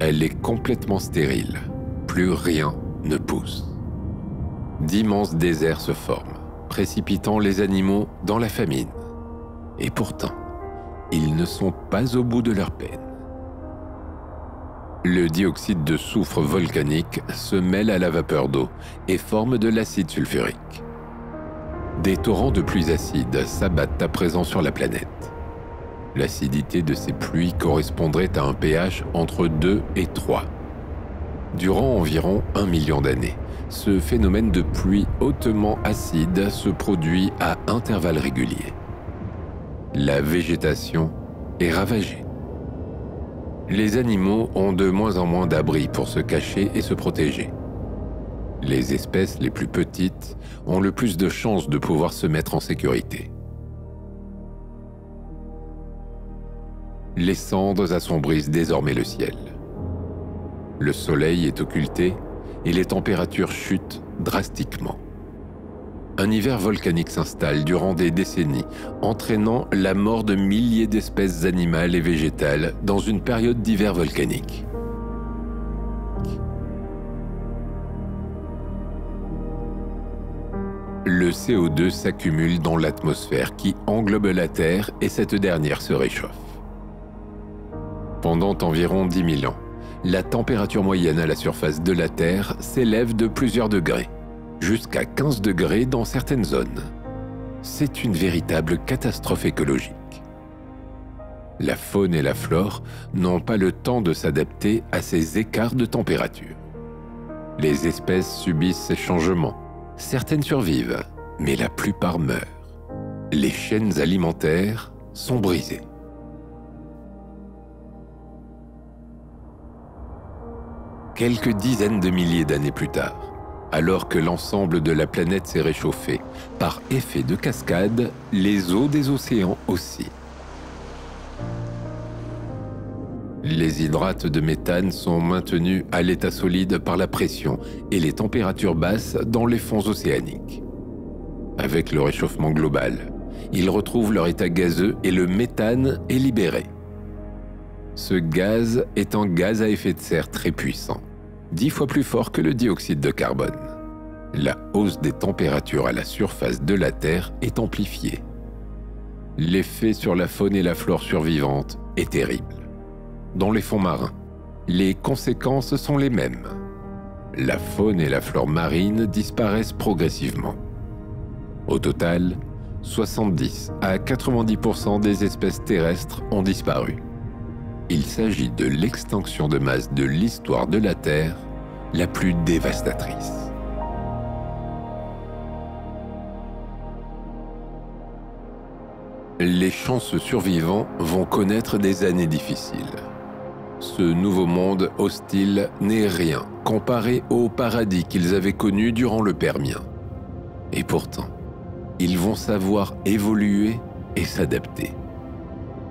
Elle est complètement stérile, plus rien ne pousse. D'immenses déserts se forment, précipitant les animaux dans la famine. Et pourtant, ils ne sont pas au bout de leur peine. Le dioxyde de soufre volcanique se mêle à la vapeur d'eau et forme de l'acide sulfurique. Des torrents de pluies acides s'abattent à présent sur la planète. L'acidité de ces pluies correspondrait à un pH entre 2 et 3. Durant environ 1 million d'années, ce phénomène de pluie hautement acide se produit à intervalles réguliers. La végétation est ravagée. Les animaux ont de moins en moins d'abris pour se cacher et se protéger. Les espèces les plus petites ont le plus de chances de pouvoir se mettre en sécurité. Les cendres assombrissent désormais le ciel. Le soleil est occulté et les températures chutent drastiquement. Un hiver volcanique s'installe durant des décennies, entraînant la mort de milliers d'espèces animales et végétales dans une période d'hiver volcanique. Le CO2 s'accumule dans l'atmosphère qui englobe la Terre et cette dernière se réchauffe. Pendant environ 10 000 ans, la température moyenne à la surface de la Terre s'élève de plusieurs degrés, jusqu'à 15 degrés dans certaines zones. C'est une véritable catastrophe écologique. La faune et la flore n'ont pas le temps de s'adapter à ces écarts de température. Les espèces subissent ces changements. Certaines survivent, mais la plupart meurent. Les chaînes alimentaires sont brisées. Quelques dizaines de milliers d'années plus tard, alors que l'ensemble de la planète s'est réchauffé, par effet de cascade, les eaux des océans aussi. Les hydrates de méthane sont maintenus à l'état solide par la pression et les températures basses dans les fonds océaniques. Avec le réchauffement global, ils retrouvent leur état gazeux et le méthane est libéré. Ce gaz est un gaz à effet de serre très puissant, 10 fois plus fort que le dioxyde de carbone. La hausse des températures à la surface de la Terre est amplifiée. L'effet sur la faune et la flore survivantes est terrible. Dans les fonds marins, les conséquences sont les mêmes. La faune et la flore marine disparaissent progressivement. Au total, 70 à 90% des espèces terrestres ont disparu. Il s'agit de l'extinction de masse de l'histoire de la Terre la plus dévastatrice. Les chanceux survivants vont connaître des années difficiles. Ce nouveau monde hostile n'est rien comparé au paradis qu'ils avaient connu durant le Permien. Et pourtant, ils vont savoir évoluer et s'adapter.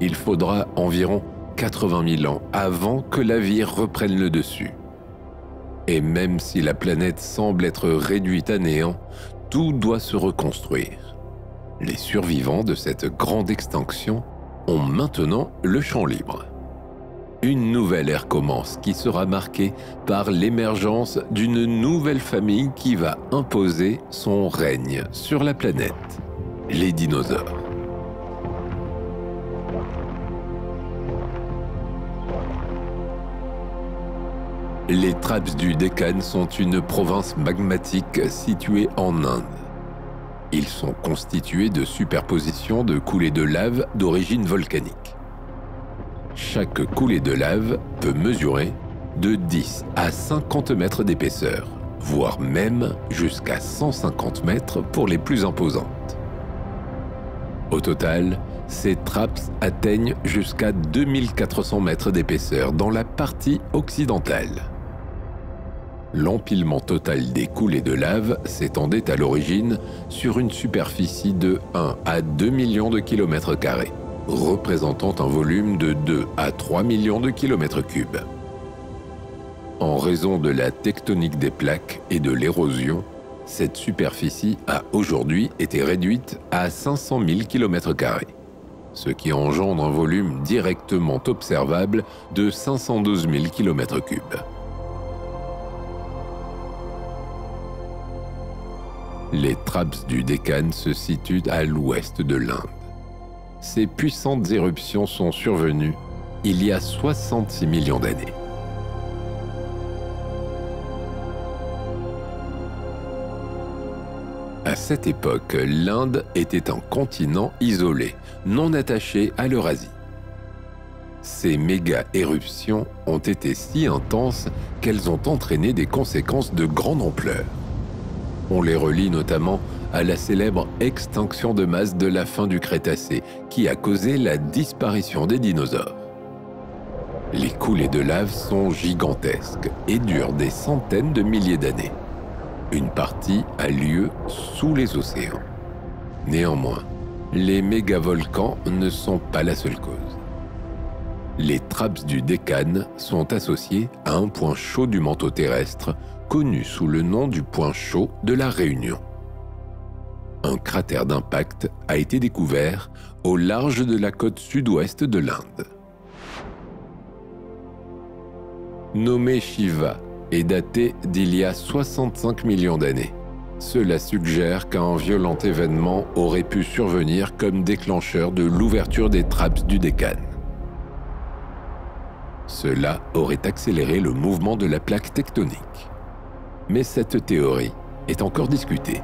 Il faudra environ 80 000 ans avant que la vie reprenne le dessus. Et même si la planète semble être réduite à néant, tout doit se reconstruire. Les survivants de cette grande extinction ont maintenant le champ libre. Une nouvelle ère commence qui sera marquée par l'émergence d'une nouvelle famille qui va imposer son règne sur la planète, les dinosaures. Les Traps du Deccan sont une province magmatique située en Inde. Ils sont constitués de superpositions de coulées de lave d'origine volcanique. Chaque coulée de lave peut mesurer de 10 à 50 mètres d'épaisseur, voire même jusqu'à 150 mètres pour les plus imposantes. Au total, ces traps atteignent jusqu'à 2400 mètres d'épaisseur dans la partie occidentale. L'empilement total des coulées de lave s'étendait à l'origine sur une superficie de 1 à 2 millions de kilomètres carrés, représentant un volume de 2 à 3 millions de kilomètres cubes. En raison de la tectonique des plaques et de l'érosion, cette superficie a aujourd'hui été réduite à 500 000 kilomètres carrés, ce qui engendre un volume directement observable de 512 000 kilomètres cubes. Les Traps du Deccan se situent à l'ouest de l'Inde. Ces puissantes éruptions sont survenues il y a 66 millions d'années. À cette époque, l'Inde était un continent isolé, non attaché à l'Eurasie. Ces méga-éruptions ont été si intenses qu'elles ont entraîné des conséquences de grande ampleur. On les relie notamment à la célèbre extinction de masse de la fin du Crétacé, qui a causé la disparition des dinosaures. Les coulées de lave sont gigantesques et durent des centaines de milliers d'années. Une partie a lieu sous les océans. Néanmoins, les mégavolcans ne sont pas la seule cause. Les Traps du Deccan sont associés à un point chaud du manteau terrestre connu sous le nom du point chaud de la Réunion. Un cratère d'impact a été découvert au large de la côte sud-ouest de l'Inde. Nommé Shiva et daté d'il y a 65 millions d'années. Cela suggère qu'un violent événement aurait pu survenir comme déclencheur de l'ouverture des Traps du Deccan. Cela aurait accéléré le mouvement de la plaque tectonique. Mais cette théorie est encore discutée.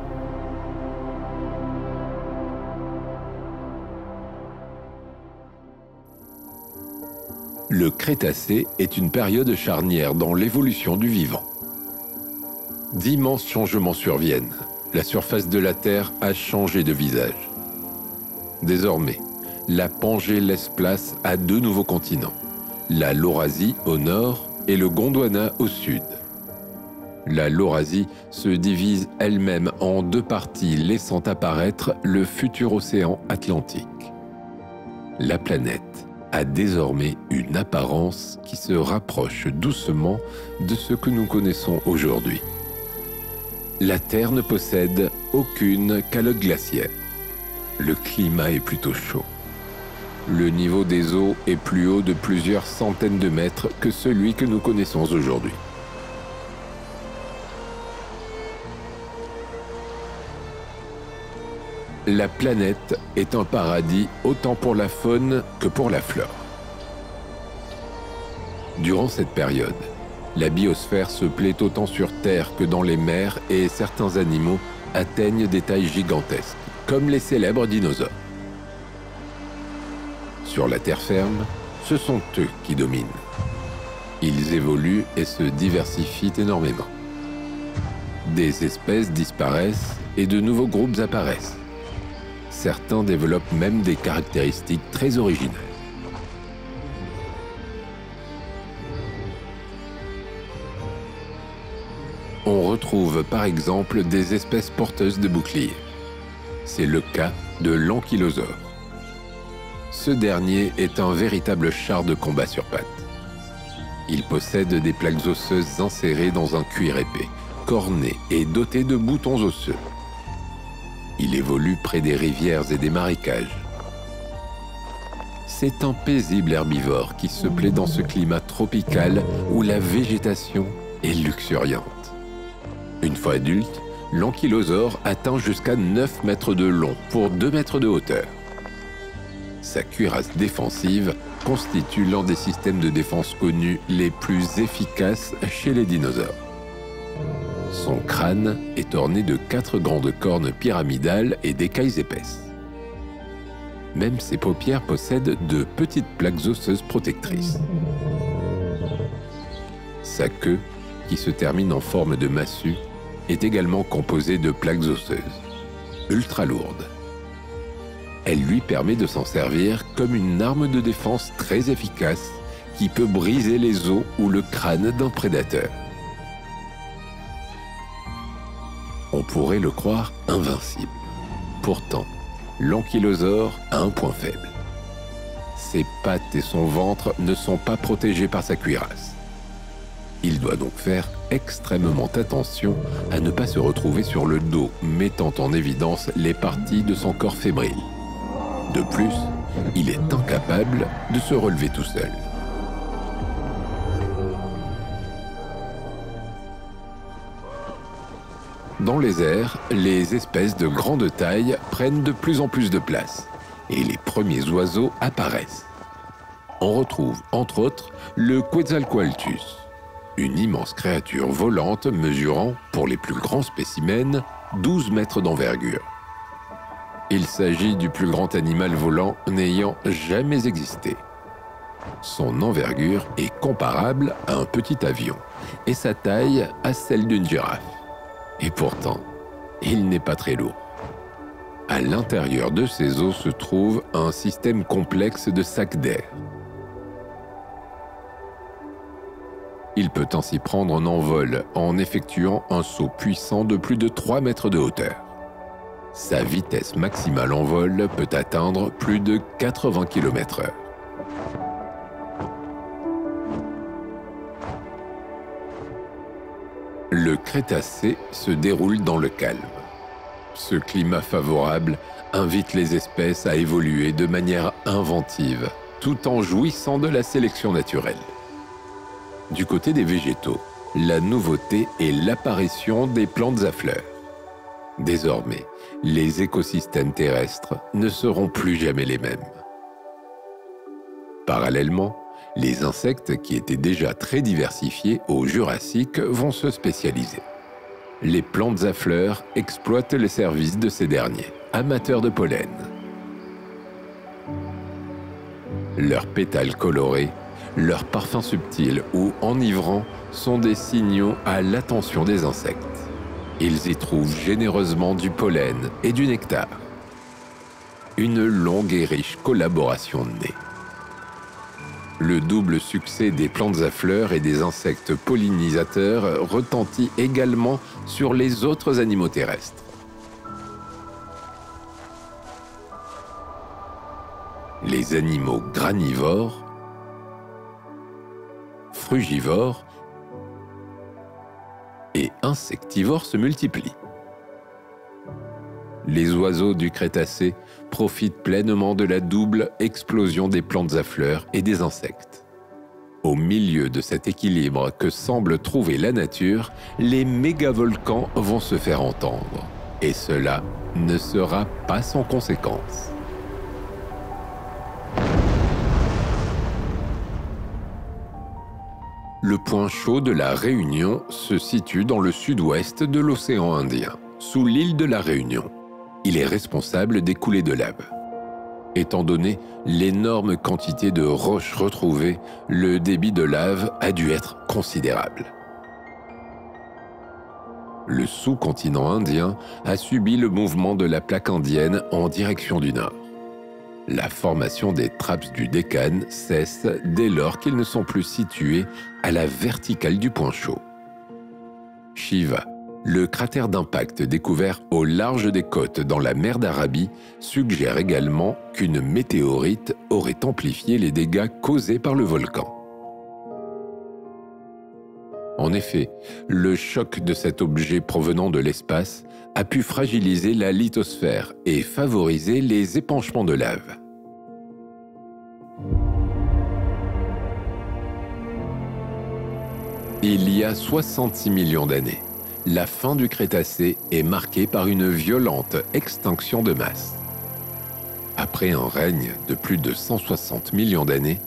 Le Crétacé est une période charnière dans l'évolution du vivant. D'immenses changements surviennent. La surface de la Terre a changé de visage. Désormais, la Pangée laisse place à deux nouveaux continents, la Laurasie au nord et le Gondwana au sud. La Laurasie se divise elle-même en deux parties, laissant apparaître le futur océan Atlantique. La planète a désormais une apparence qui se rapproche doucement de ce que nous connaissons aujourd'hui. La Terre ne possède aucune calotte glaciaire. Le climat est plutôt chaud. Le niveau des eaux est plus haut de plusieurs centaines de mètres que celui que nous connaissons aujourd'hui. La planète est un paradis autant pour la faune que pour la flore. Durant cette période, la biosphère se plaît autant sur Terre que dans les mers et certains animaux atteignent des tailles gigantesques, comme les célèbres dinosaures. Sur la terre ferme, ce sont eux qui dominent. Ils évoluent et se diversifient énormément. Des espèces disparaissent et de nouveaux groupes apparaissent. Certains développent même des caractéristiques très originales. On retrouve par exemple des espèces porteuses de boucliers. C'est le cas de l'ankylosaure. Ce dernier est un véritable char de combat sur pattes. Il possède des plaques osseuses insérées dans un cuir épais, corné et doté de boutons osseux. Il évolue près des rivières et des marécages. C'est un paisible herbivore qui se plaît dans ce climat tropical où la végétation est luxuriante. Une fois adulte, l'ankylosaure atteint jusqu'à 9 mètres de long pour 2 mètres de hauteur. Sa cuirasse défensive constitue l'un des systèmes de défense connus les plus efficaces chez les dinosaures. Son crâne est orné de 4 grandes cornes pyramidales et d'écailles épaisses. Même ses paupières possèdent de petites plaques osseuses protectrices. Sa queue, qui se termine en forme de massue, est également composée de plaques osseuses, ultra lourdes. Elle lui permet de s'en servir comme une arme de défense très efficace qui peut briser les os ou le crâne d'un prédateur. On pourrait le croire invincible. Pourtant, l'ankylosaure a un point faible. Ses pattes et son ventre ne sont pas protégés par sa cuirasse. Il doit donc faire extrêmement attention à ne pas se retrouver sur le dos, mettant en évidence les parties de son corps fébrile. De plus, il est incapable de se relever tout seul. Dans les airs, les espèces de grande taille prennent de plus en plus de place et les premiers oiseaux apparaissent. On retrouve, entre autres, le Quetzalcoatlus, une immense créature volante mesurant, pour les plus grands spécimens, 12 mètres d'envergure. Il s'agit du plus grand animal volant n'ayant jamais existé. Son envergure est comparable à un petit avion et sa taille à celle d'une girafe. Et pourtant, il n'est pas très lourd. À l'intérieur de ses os se trouve un système complexe de sacs d'air. Il peut ainsi prendre un envol en effectuant un saut puissant de plus de 3 mètres de hauteur. Sa vitesse maximale en vol peut atteindre plus de 80 km/h. Le Crétacé se déroule dans le calme. Ce climat favorable invite les espèces à évoluer de manière inventive, tout en jouissant de la sélection naturelle. Du côté des végétaux, la nouveauté est l'apparition des plantes à fleurs. Désormais, les écosystèmes terrestres ne seront plus jamais les mêmes. Parallèlement, les insectes qui étaient déjà très diversifiés au Jurassique vont se spécialiser. Les plantes à fleurs exploitent les services de ces derniers, amateurs de pollen. Leurs pétales colorés, leurs parfums subtils ou enivrants sont des signaux à l'attention des insectes. Ils y trouvent généreusement du pollen et du nectar. Une longue et riche collaboration naît. Le double succès des plantes à fleurs et des insectes pollinisateurs retentit également sur les autres animaux terrestres. Les animaux granivores, frugivores et insectivores se multiplient. Les oiseaux du Crétacé profitent pleinement de la double explosion des plantes à fleurs et des insectes. Au milieu de cet équilibre que semble trouver la nature, les mégavolcans vont se faire entendre. Et cela ne sera pas sans conséquences. Le point chaud de la Réunion se situe dans le sud-ouest de l'océan Indien, sous l'île de la Réunion. Il est responsable des coulées de lave. Étant donné l'énorme quantité de roches retrouvées, le débit de lave a dû être considérable. Le sous-continent indien a subi le mouvement de la plaque indienne en direction du nord. La formation des traps du Décan cesse dès lors qu'ils ne sont plus situés à la verticale du point chaud. Shiva, Le cratère d'impact découvert au large des côtes dans la mer d'Arabie suggère également qu'une météorite aurait amplifié les dégâts causés par le volcan. En effet, le choc de cet objet provenant de l'espace a pu fragiliser la lithosphère et favoriser les épanchements de lave. Il y a 66 millions d'années, la fin du Crétacé est marquée par une violente extinction de masse. Après un règne de plus de 160 millions d'années,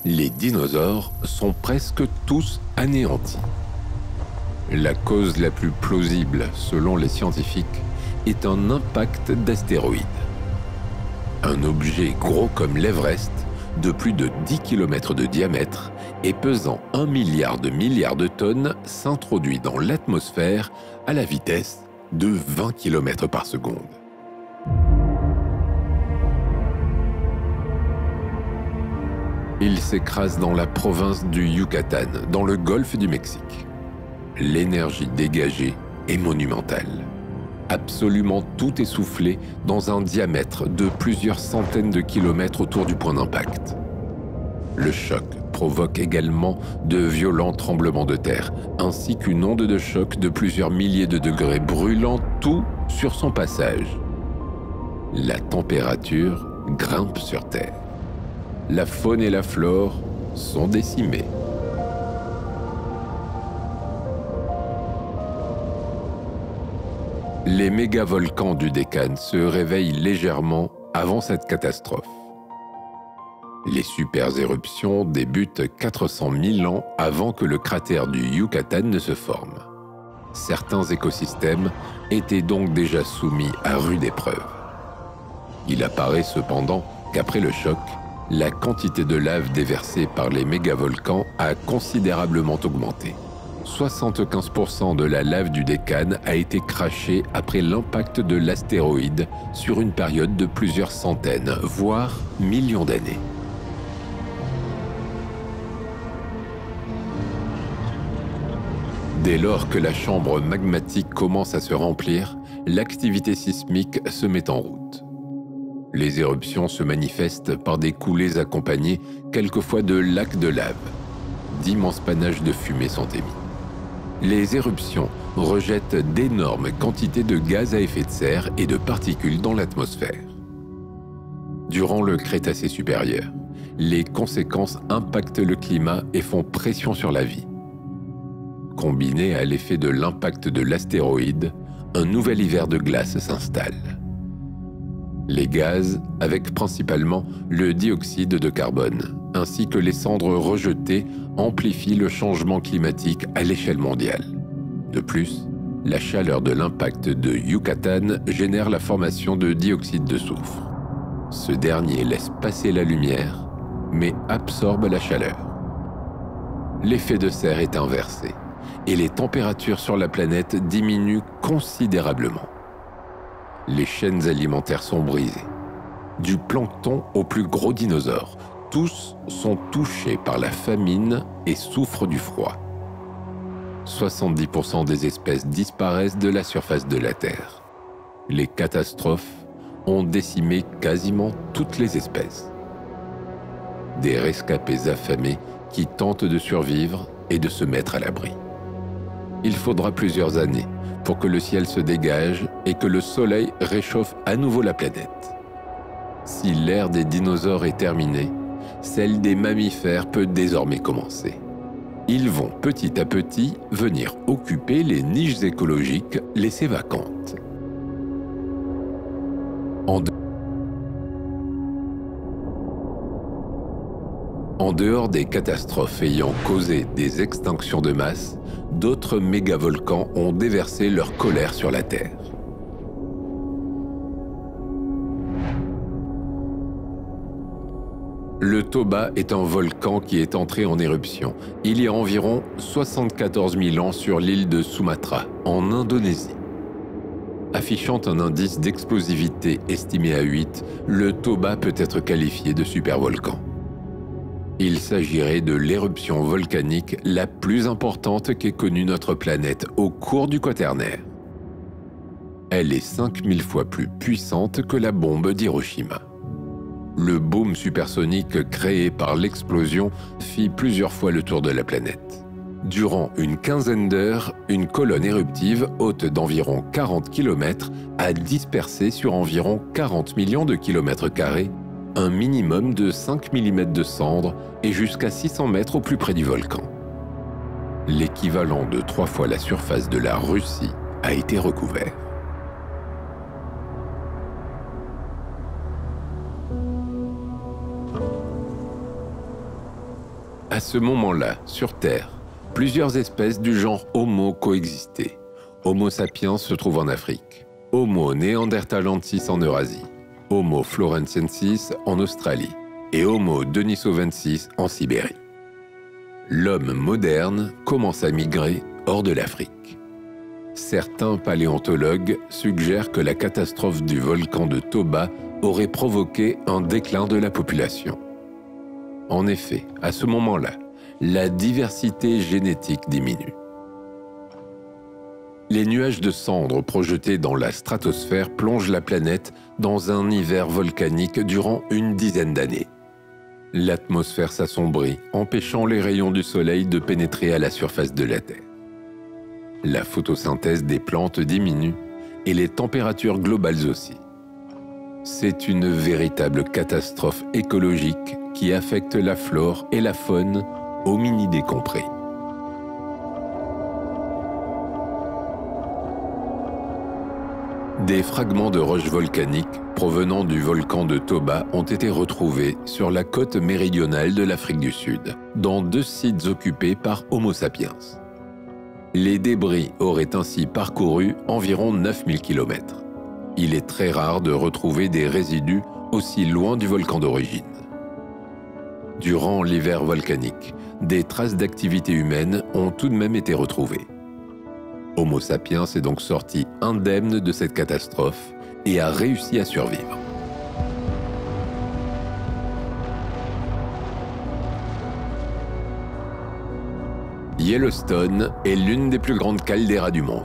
les dinosaures sont presque tous anéantis. La cause la plus plausible, selon les scientifiques, est un impact d'astéroïdes. Un objet gros comme l'Everest, de plus de 10 km de diamètre et pesant 1 milliard de tonnes, s'introduit dans l'atmosphère à la vitesse de 20 km par seconde. Il s'écrase dans la province du Yucatan, dans le golfe du Mexique. L'énergie dégagée est monumentale. Absolument tout est soufflé dans un diamètre de plusieurs centaines de kilomètres autour du point d'impact. Le choc provoque également de violents tremblements de terre, ainsi qu'une onde de choc de plusieurs milliers de degrés, brûlant tout sur son passage. La température grimpe sur Terre. La faune et la flore sont décimées. Les mégavolcans du Deccan se réveillent légèrement avant cette catastrophe. Les super-éruptions débutent 400 000 ans avant que le cratère du Yucatan ne se forme. Certains écosystèmes étaient donc déjà soumis à rude épreuve. Il apparaît cependant qu'après le choc, la quantité de lave déversée par les mégavolcans a considérablement augmenté. 75% de la lave du Deccan a été crachée après l'impact de l'astéroïde sur une période de plusieurs centaines, voire millions d'années. Dès lors que la chambre magmatique commence à se remplir, l'activité sismique se met en route. Les éruptions se manifestent par des coulées accompagnées quelquefois de lacs de lave. D'immenses panaches de fumée sont émis. Les éruptions rejettent d'énormes quantités de gaz à effet de serre et de particules dans l'atmosphère. Durant le Crétacé supérieur, les conséquences impactent le climat et font pression sur la vie. Combiné à l'effet de l'impact de l'astéroïde, un nouvel hiver de glace s'installe. Les gaz, avec principalement le dioxyde de carbone, ainsi que les cendres rejetées, amplifient le changement climatique à l'échelle mondiale. De plus, la chaleur de l'impact de Yucatan génère la formation de dioxyde de soufre. Ce dernier laisse passer la lumière, mais absorbe la chaleur. L'effet de serre est inversé, et les températures sur la planète diminuent considérablement. Les chaînes alimentaires sont brisées. Du plancton aux plus gros dinosaures, tous sont touchés par la famine et souffrent du froid. 70% des espèces disparaissent de la surface de la Terre. Les catastrophes ont décimé quasiment toutes les espèces. Des rescapés affamés qui tentent de survivre et de se mettre à l'abri. Il faudra plusieurs années pour que le ciel se dégage et que le soleil réchauffe à nouveau la planète. Si l'ère des dinosaures est terminée, celle des mammifères peut désormais commencer. Ils vont petit à petit venir occuper les niches écologiques laissées vacantes. En dehors des catastrophes ayant causé des extinctions de masse, d'autres mégavolcans ont déversé leur colère sur la Terre. Le Toba est un volcan qui est entré en éruption il y a environ 74 000 ans sur l'île de Sumatra, en Indonésie. Affichant un indice d'explosivité estimé à 8, le Toba peut être qualifié de supervolcan. Il s'agirait de l'éruption volcanique la plus importante qu'ait connue notre planète au cours du Quaternaire. Elle est 5000 fois plus puissante que la bombe d'Hiroshima. Le boom supersonique créé par l'explosion fit plusieurs fois le tour de la planète. Durant une quinzaine d'heures, une colonne éruptive haute d'environ 40 km a dispersé sur environ 40 millions de kilomètres carrés un minimum de 5 mm de cendres et jusqu'à 600 mètres au plus près du volcan. L'équivalent de 3 fois la surface de la Russie a été recouvert. À ce moment-là, sur Terre, plusieurs espèces du genre Homo coexistaient. Homo sapiens se trouve en Afrique, Homo neanderthalensis en Eurasie, Homo floresiensis en Australie et Homo denisovensis en Sibérie. L'homme moderne commence à migrer hors de l'Afrique. Certains paléontologues suggèrent que la catastrophe du volcan de Toba aurait provoqué un déclin de la population. En effet, à ce moment-là, la diversité génétique diminue. Les nuages de cendres projetés dans la stratosphère plongent la planète dans un hiver volcanique durant une dizaine d'années. L'atmosphère s'assombrit, empêchant les rayons du soleil de pénétrer à la surface de la Terre. La photosynthèse des plantes diminue et les températures globales aussi. C'est une véritable catastrophe écologique qui affecte la flore et la faune, hominidés compris. Des fragments de roches volcaniques provenant du volcan de Toba ont été retrouvés sur la côte méridionale de l'Afrique du Sud, dans 2 sites occupés par Homo sapiens. Les débris auraient ainsi parcouru environ 9000 km. Il est très rare de retrouver des résidus aussi loin du volcan d'origine. Durant l'hiver volcanique, des traces d'activité humaine ont tout de même été retrouvées. Homo sapiens est donc sorti indemne de cette catastrophe et a réussi à survivre. Yellowstone est l'une des plus grandes calderas du monde.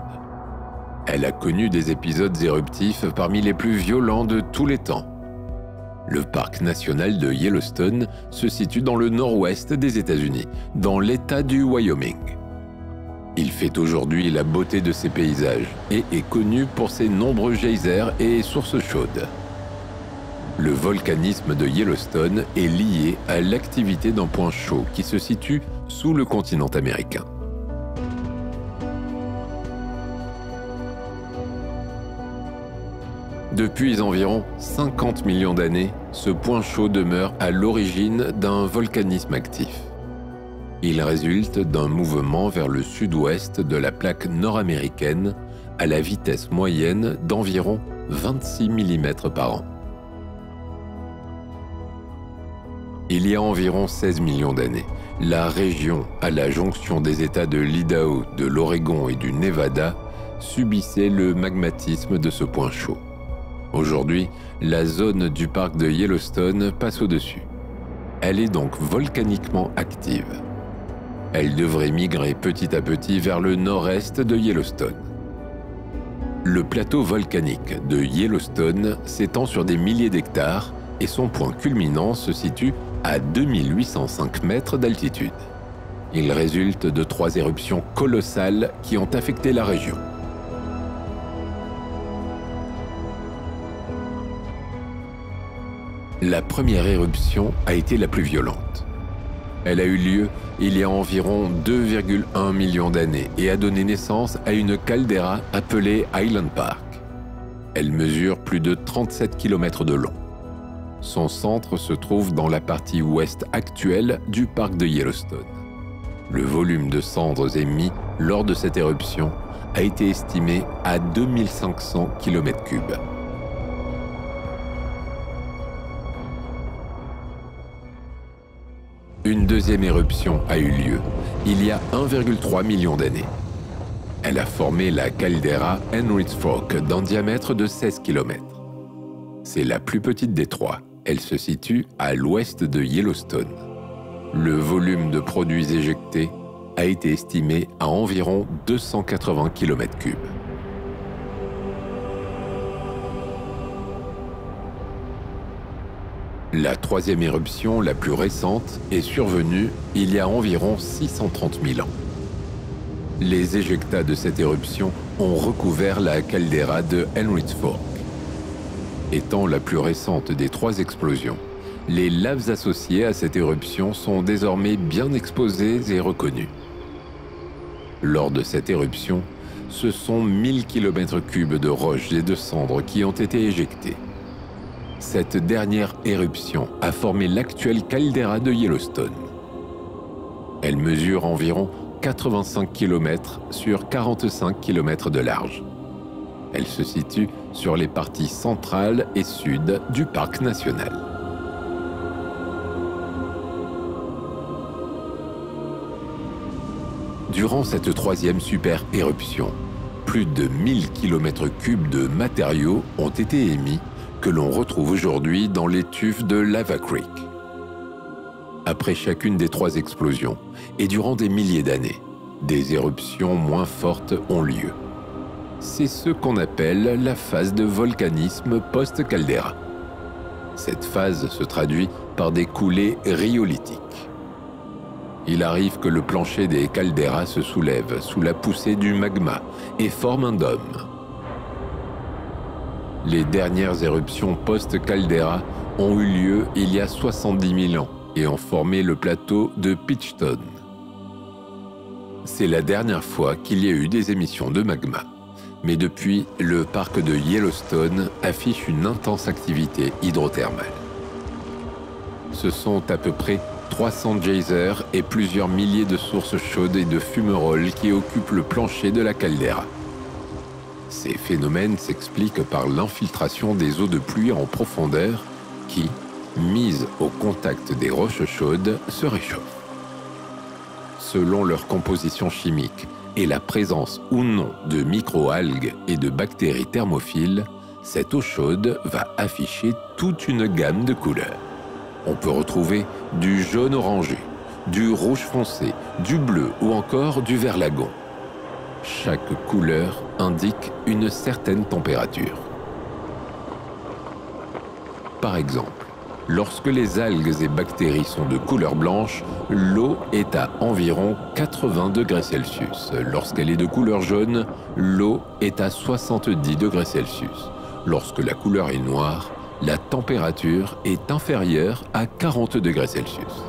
Elle a connu des épisodes éruptifs parmi les plus violents de tous les temps. Le parc national de Yellowstone se situe dans le nord-ouest des États-Unis, dans l'État du Wyoming. Il fait aujourd'hui la beauté de ses paysages et est connu pour ses nombreux geysers et sources chaudes. Le volcanisme de Yellowstone est lié à l'activité d'un point chaud qui se situe sous le continent américain. Depuis environ 50 millions d'années, ce point chaud demeure à l'origine d'un volcanisme actif. Il résulte d'un mouvement vers le sud-ouest de la plaque nord-américaine à la vitesse moyenne d'environ 26 mm par an. Il y a environ 16 millions d'années, la région à la jonction des États de l'Idaho, de l'Oregon et du Nevada subissait le magmatisme de ce point chaud. Aujourd'hui, la zone du parc de Yellowstone passe au-dessus. Elle est donc volcaniquement active. Elle devrait migrer petit à petit vers le nord-est de Yellowstone. Le plateau volcanique de Yellowstone s'étend sur des milliers d'hectares et son point culminant se situe à 2805 mètres d'altitude. Il résulte de 3 éruptions colossales qui ont affecté la région. La première éruption a été la plus violente. Elle a eu lieu il y a environ 2,1 millions d'années et a donné naissance à une caldeira appelée Highland Park. Elle mesure plus de 37 km de long. Son centre se trouve dans la partie ouest actuelle du parc de Yellowstone. Le volume de cendres émis lors de cette éruption a été estimé à 2500 km3. Une deuxième éruption a eu lieu il y a 1,3 million d'années. Elle a formé la caldeira Henry's Fork d'un diamètre de 16 km. C'est la plus petite des 3. Elle se situe à l'ouest de Yellowstone. Le volume de produits éjectés a été estimé à environ 280 km3. La troisième éruption, la plus récente, est survenue il y a environ 630 000 ans. Les éjectats de cette éruption ont recouvert la caldeira de Henry's Fork. Étant la plus récente des trois explosions, les laves associées à cette éruption sont désormais bien exposées et reconnues. Lors de cette éruption, ce sont 1000 km3 de roches et de cendres qui ont été éjectés. Cette dernière éruption a formé l'actuelle caldeira de Yellowstone. Elle mesure environ 85 km sur 45 km de large. Elle se situe sur les parties centrales et sud du parc national. Durant cette troisième super éruption, plus de 1000 km3 de matériaux ont été émis que l'on retrouve aujourd'hui dans les tufs de Lava Creek. Après chacune des trois explosions, et durant des milliers d'années, des éruptions moins fortes ont lieu. C'est ce qu'on appelle la phase de volcanisme post-caldeira. Cette phase se traduit par des coulées rhyolithiques. Il arrive que le plancher des calderas se soulève sous la poussée du magma et forme un dôme. Les dernières éruptions post-caldeira ont eu lieu il y a 70 000 ans et ont formé le plateau de Pitchton. C'est la dernière fois qu'il y a eu des émissions de magma. Mais depuis, le parc de Yellowstone affiche une intense activité hydrothermale. Ce sont à peu près 300 geysers et plusieurs milliers de sources chaudes et de fumerolles qui occupent le plancher de la caldeira. Ces phénomènes s'expliquent par l'infiltration des eaux de pluie en profondeur qui, mises au contact des roches chaudes, se réchauffent. Selon leur composition chimique et la présence ou non de microalgues et de bactéries thermophiles, cette eau chaude va afficher toute une gamme de couleurs. On peut retrouver du jaune orangé, du rouge foncé, du bleu ou encore du vert lagon. Chaque couleur indique une certaine température. Par exemple, lorsque les algues et bactéries sont de couleur blanche, l'eau est à environ 80 degrés Celsius. Lorsqu'elle est de couleur jaune, l'eau est à 70 degrés Celsius. Lorsque la couleur est noire, la température est inférieure à 40 degrés Celsius.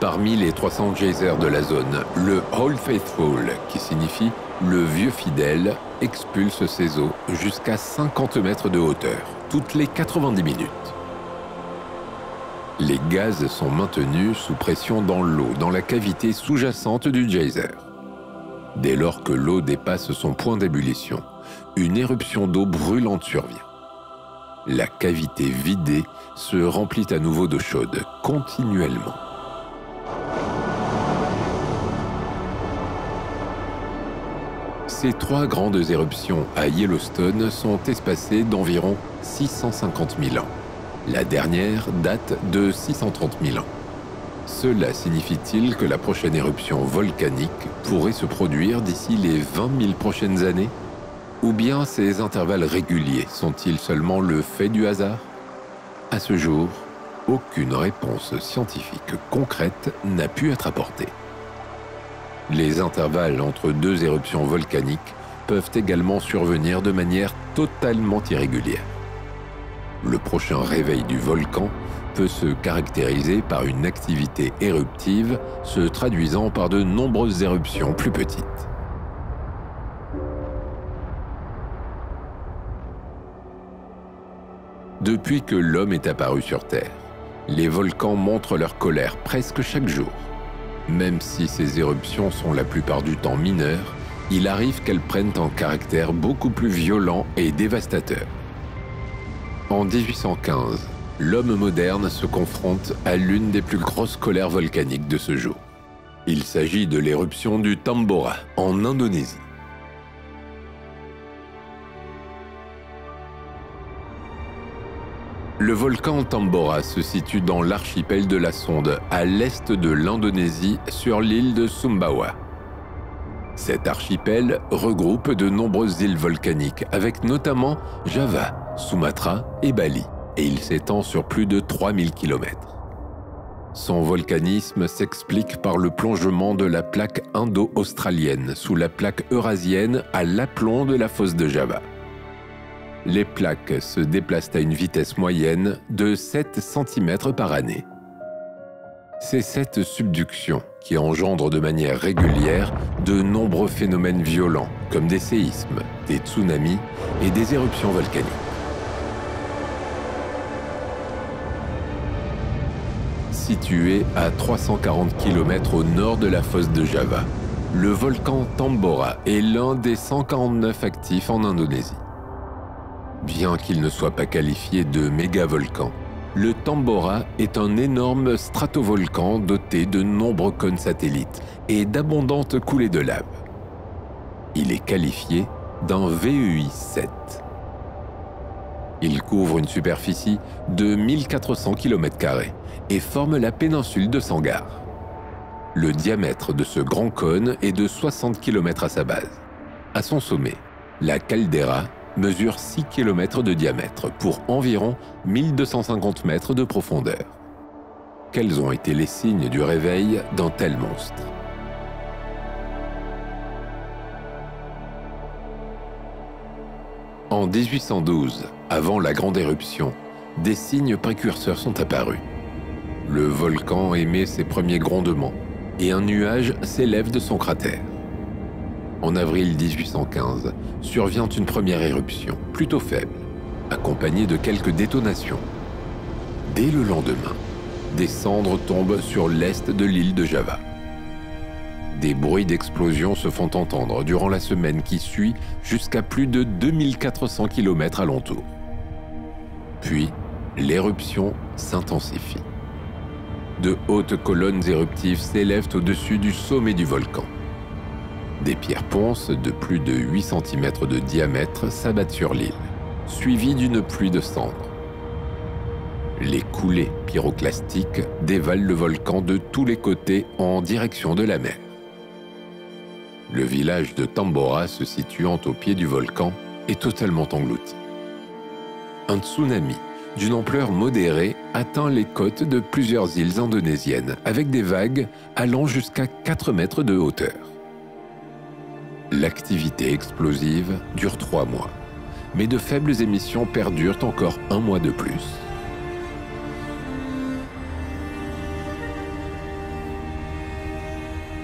Parmi les 300 geysers de la zone, le Old Faithful, qui signifie le vieux fidèle, expulse ses eaux jusqu'à 50 mètres de hauteur, toutes les 90 minutes. Les gaz sont maintenus sous pression dans l'eau, dans la cavité sous-jacente du geyser. Dès lors que l'eau dépasse son point d'ébullition, une éruption d'eau brûlante survient. La cavité vidée se remplit à nouveau d'eau chaude, continuellement. Ces trois grandes éruptions à Yellowstone sont espacées d'environ 650 000 ans. La dernière date de 630 000 ans. Cela signifie-t-il que la prochaine éruption volcanique pourrait se produire d'ici les 20 000 prochaines années? Ou bien ces intervalles réguliers sont-ils seulement le fait du hasard? À ce jour, aucune réponse scientifique concrète n'a pu être apportée. Les intervalles entre deux éruptions volcaniques peuvent également survenir de manière totalement irrégulière. Le prochain réveil du volcan peut se caractériser par une activité éruptive se traduisant par de nombreuses éruptions plus petites. Depuis que l'homme est apparu sur Terre, les volcans montrent leur colère presque chaque jour. Même si ces éruptions sont la plupart du temps mineures, il arrive qu'elles prennent un caractère beaucoup plus violent et dévastateur. En 1815, l'homme moderne se confronte à l'une des plus grosses colères volcaniques de ce jour. Il s'agit de l'éruption du Tambora, en Indonésie. Le volcan Tambora se situe dans l'archipel de la Sonde, à l'est de l'Indonésie, sur l'île de Sumbawa. Cet archipel regroupe de nombreuses îles volcaniques, avec notamment Java, Sumatra et Bali, et il s'étend sur plus de 3000 km. Son volcanisme s'explique par le plongement de la plaque indo-australienne sous la plaque eurasienne à l'aplomb de la fosse de Java. Les plaques se déplacent à une vitesse moyenne de 7 cm par année. C'est cette subduction qui engendre de manière régulière de nombreux phénomènes violents, comme des séismes, des tsunamis et des éruptions volcaniques. Situé à 340 km au nord de la fosse de Java, le volcan Tambora est l'un des 149 actifs en Indonésie. Bien qu'il ne soit pas qualifié de mégavolcan, le Tambora est un énorme stratovolcan doté de nombreux cônes satellites et d'abondantes coulées de lave. Il est qualifié d'un VEI 7. Il couvre une superficie de 1400 km² et forme la péninsule de Sangar. Le diamètre de ce grand cône est de 60 km à sa base. À son sommet, la caldeira mesure 6 km de diamètre pour environ 1250 mètres de profondeur. Quels ont été les signes du réveil d'un tel monstre? En 1812, avant la grande éruption, des signes précurseurs sont apparus. Le volcan émet ses premiers grondements et un nuage s'élève de son cratère. En avril 1815, survient une première éruption, plutôt faible, accompagnée de quelques détonations. Dès le lendemain, des cendres tombent sur l'est de l'île de Java. Des bruits d'explosion se font entendre durant la semaine qui suit jusqu'à plus de 2400 km alentour. Puis, l'éruption s'intensifie. De hautes colonnes éruptives s'élèvent au-dessus du sommet du volcan. Des pierres ponces de plus de 8 cm de diamètre s'abattent sur l'île, suivies d'une pluie de cendres. Les coulées pyroclastiques dévalent le volcan de tous les côtés en direction de la mer. Le village de Tambora, se situant au pied du volcan, est totalement englouti. Un tsunami d'une ampleur modérée atteint les côtes de plusieurs îles indonésiennes, avec des vagues allant jusqu'à 4 mètres de hauteur. L'activité explosive dure 3 mois, mais de faibles émissions perdurent encore 1 mois de plus.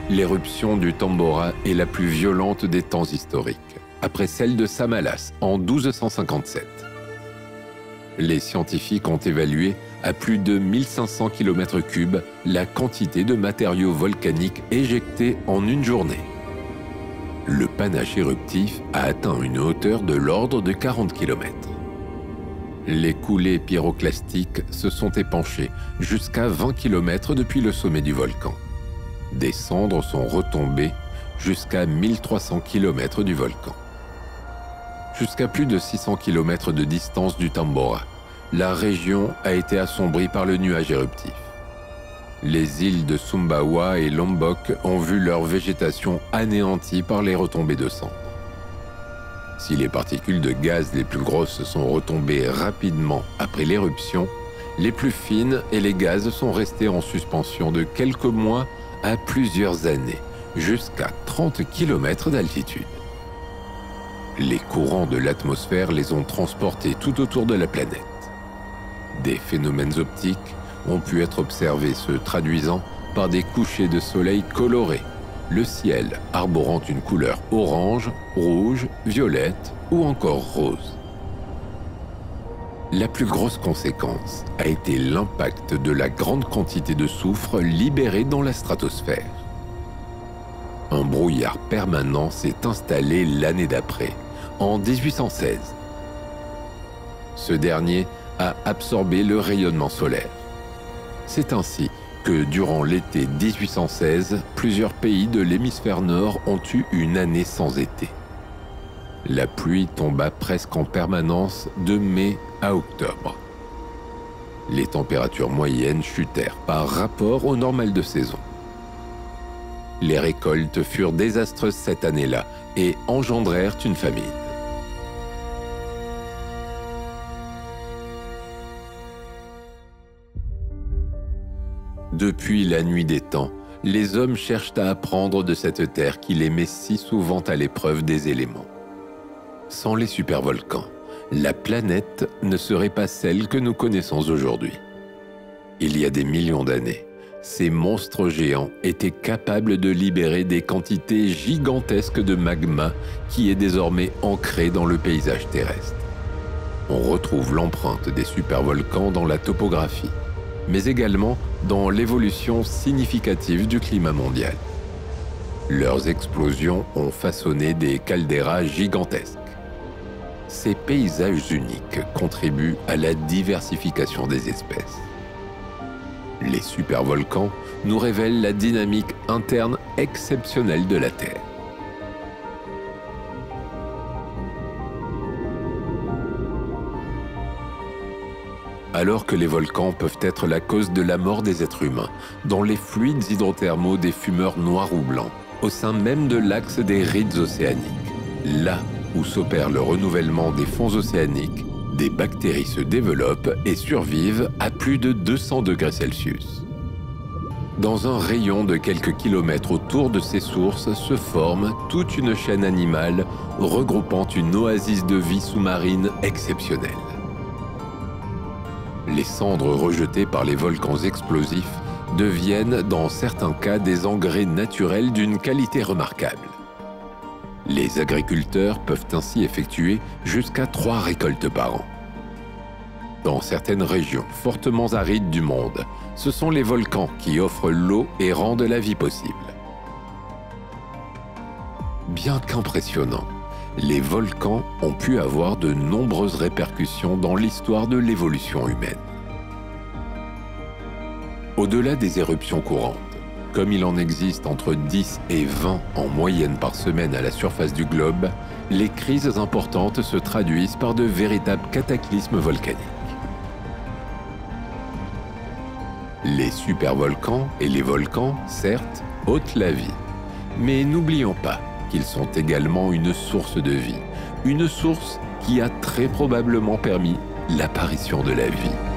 L'éruption du Tambora est la plus violente des temps historiques, après celle de Samalas en 1257. Les scientifiques ont évalué à plus de 1500 km3 la quantité de matériaux volcaniques éjectés en une journée. Le panache éruptif a atteint une hauteur de l'ordre de 40 km. Les coulées pyroclastiques se sont épanchées jusqu'à 20 km depuis le sommet du volcan. Des cendres sont retombées jusqu'à 1300 km du volcan. Jusqu'à plus de 600 km de distance du Tambora, la région a été assombrie par le nuage éruptif. Les îles de Sumbawa et Lombok ont vu leur végétation anéantie par les retombées de cendres. Si les particules de gaz les plus grosses sont retombées rapidement après l'éruption, les plus fines et les gaz sont restés en suspension de quelques mois à plusieurs années, jusqu'à 30 km d'altitude. Les courants de l'atmosphère les ont transportés tout autour de la planète. Des phénomènes optiques ont pu être observés se traduisant par des couchers de soleil colorés, le ciel arborant une couleur orange, rouge, violette ou encore rose. La plus grosse conséquence a été l'impact de la grande quantité de soufre libérée dans la stratosphère. Un brouillard permanent s'est installé l'année d'après, en 1816. Ce dernier a absorbé le rayonnement solaire. C'est ainsi que durant l'été 1816, plusieurs pays de l'hémisphère nord ont eu une année sans été. La pluie tomba presque en permanence de mai à octobre. Les températures moyennes chutèrent par rapport au normal de saison. Les récoltes furent désastreuses cette année-là et engendrèrent une famine. Depuis la nuit des temps, les hommes cherchent à apprendre de cette terre qui les met si souvent à l'épreuve des éléments. Sans les supervolcans, la planète ne serait pas celle que nous connaissons aujourd'hui. Il y a des millions d'années, ces monstres géants étaient capables de libérer des quantités gigantesques de magma qui est désormais ancré dans le paysage terrestre. On retrouve l'empreinte des supervolcans dans la topographie, mais également dans l'évolution significative du climat mondial. Leurs explosions ont façonné des calderas gigantesques. Ces paysages uniques contribuent à la diversification des espèces. Les supervolcans nous révèlent la dynamique interne exceptionnelle de la Terre. Alors que les volcans peuvent être la cause de la mort des êtres humains, dans les fluides hydrothermaux des fumeurs noirs ou blancs, au sein même de l'axe des rides océaniques, là où s'opère le renouvellement des fonds océaniques, des bactéries se développent et survivent à plus de 200 degrés Celsius. Dans un rayon de quelques kilomètres autour de ces sources se forme toute une chaîne animale regroupant une oasis de vie sous-marine exceptionnelle. Les cendres rejetées par les volcans explosifs deviennent dans certains cas des engrais naturels d'une qualité remarquable. Les agriculteurs peuvent ainsi effectuer jusqu'à 3 récoltes par an. Dans certaines régions fortement arides du monde, ce sont les volcans qui offrent l'eau et rendent la vie possible. Bien qu'impressionnants, les volcans ont pu avoir de nombreuses répercussions dans l'histoire de l'évolution humaine. Au-delà des éruptions courantes, comme il en existe entre 10 et 20 en moyenne par semaine à la surface du globe, les crises importantes se traduisent par de véritables cataclysmes volcaniques. Les supervolcans et les volcans, certes, ôtent la vie, mais n'oublions pas qu'ils sont également une source de vie, une source qui a très probablement permis l'apparition de la vie.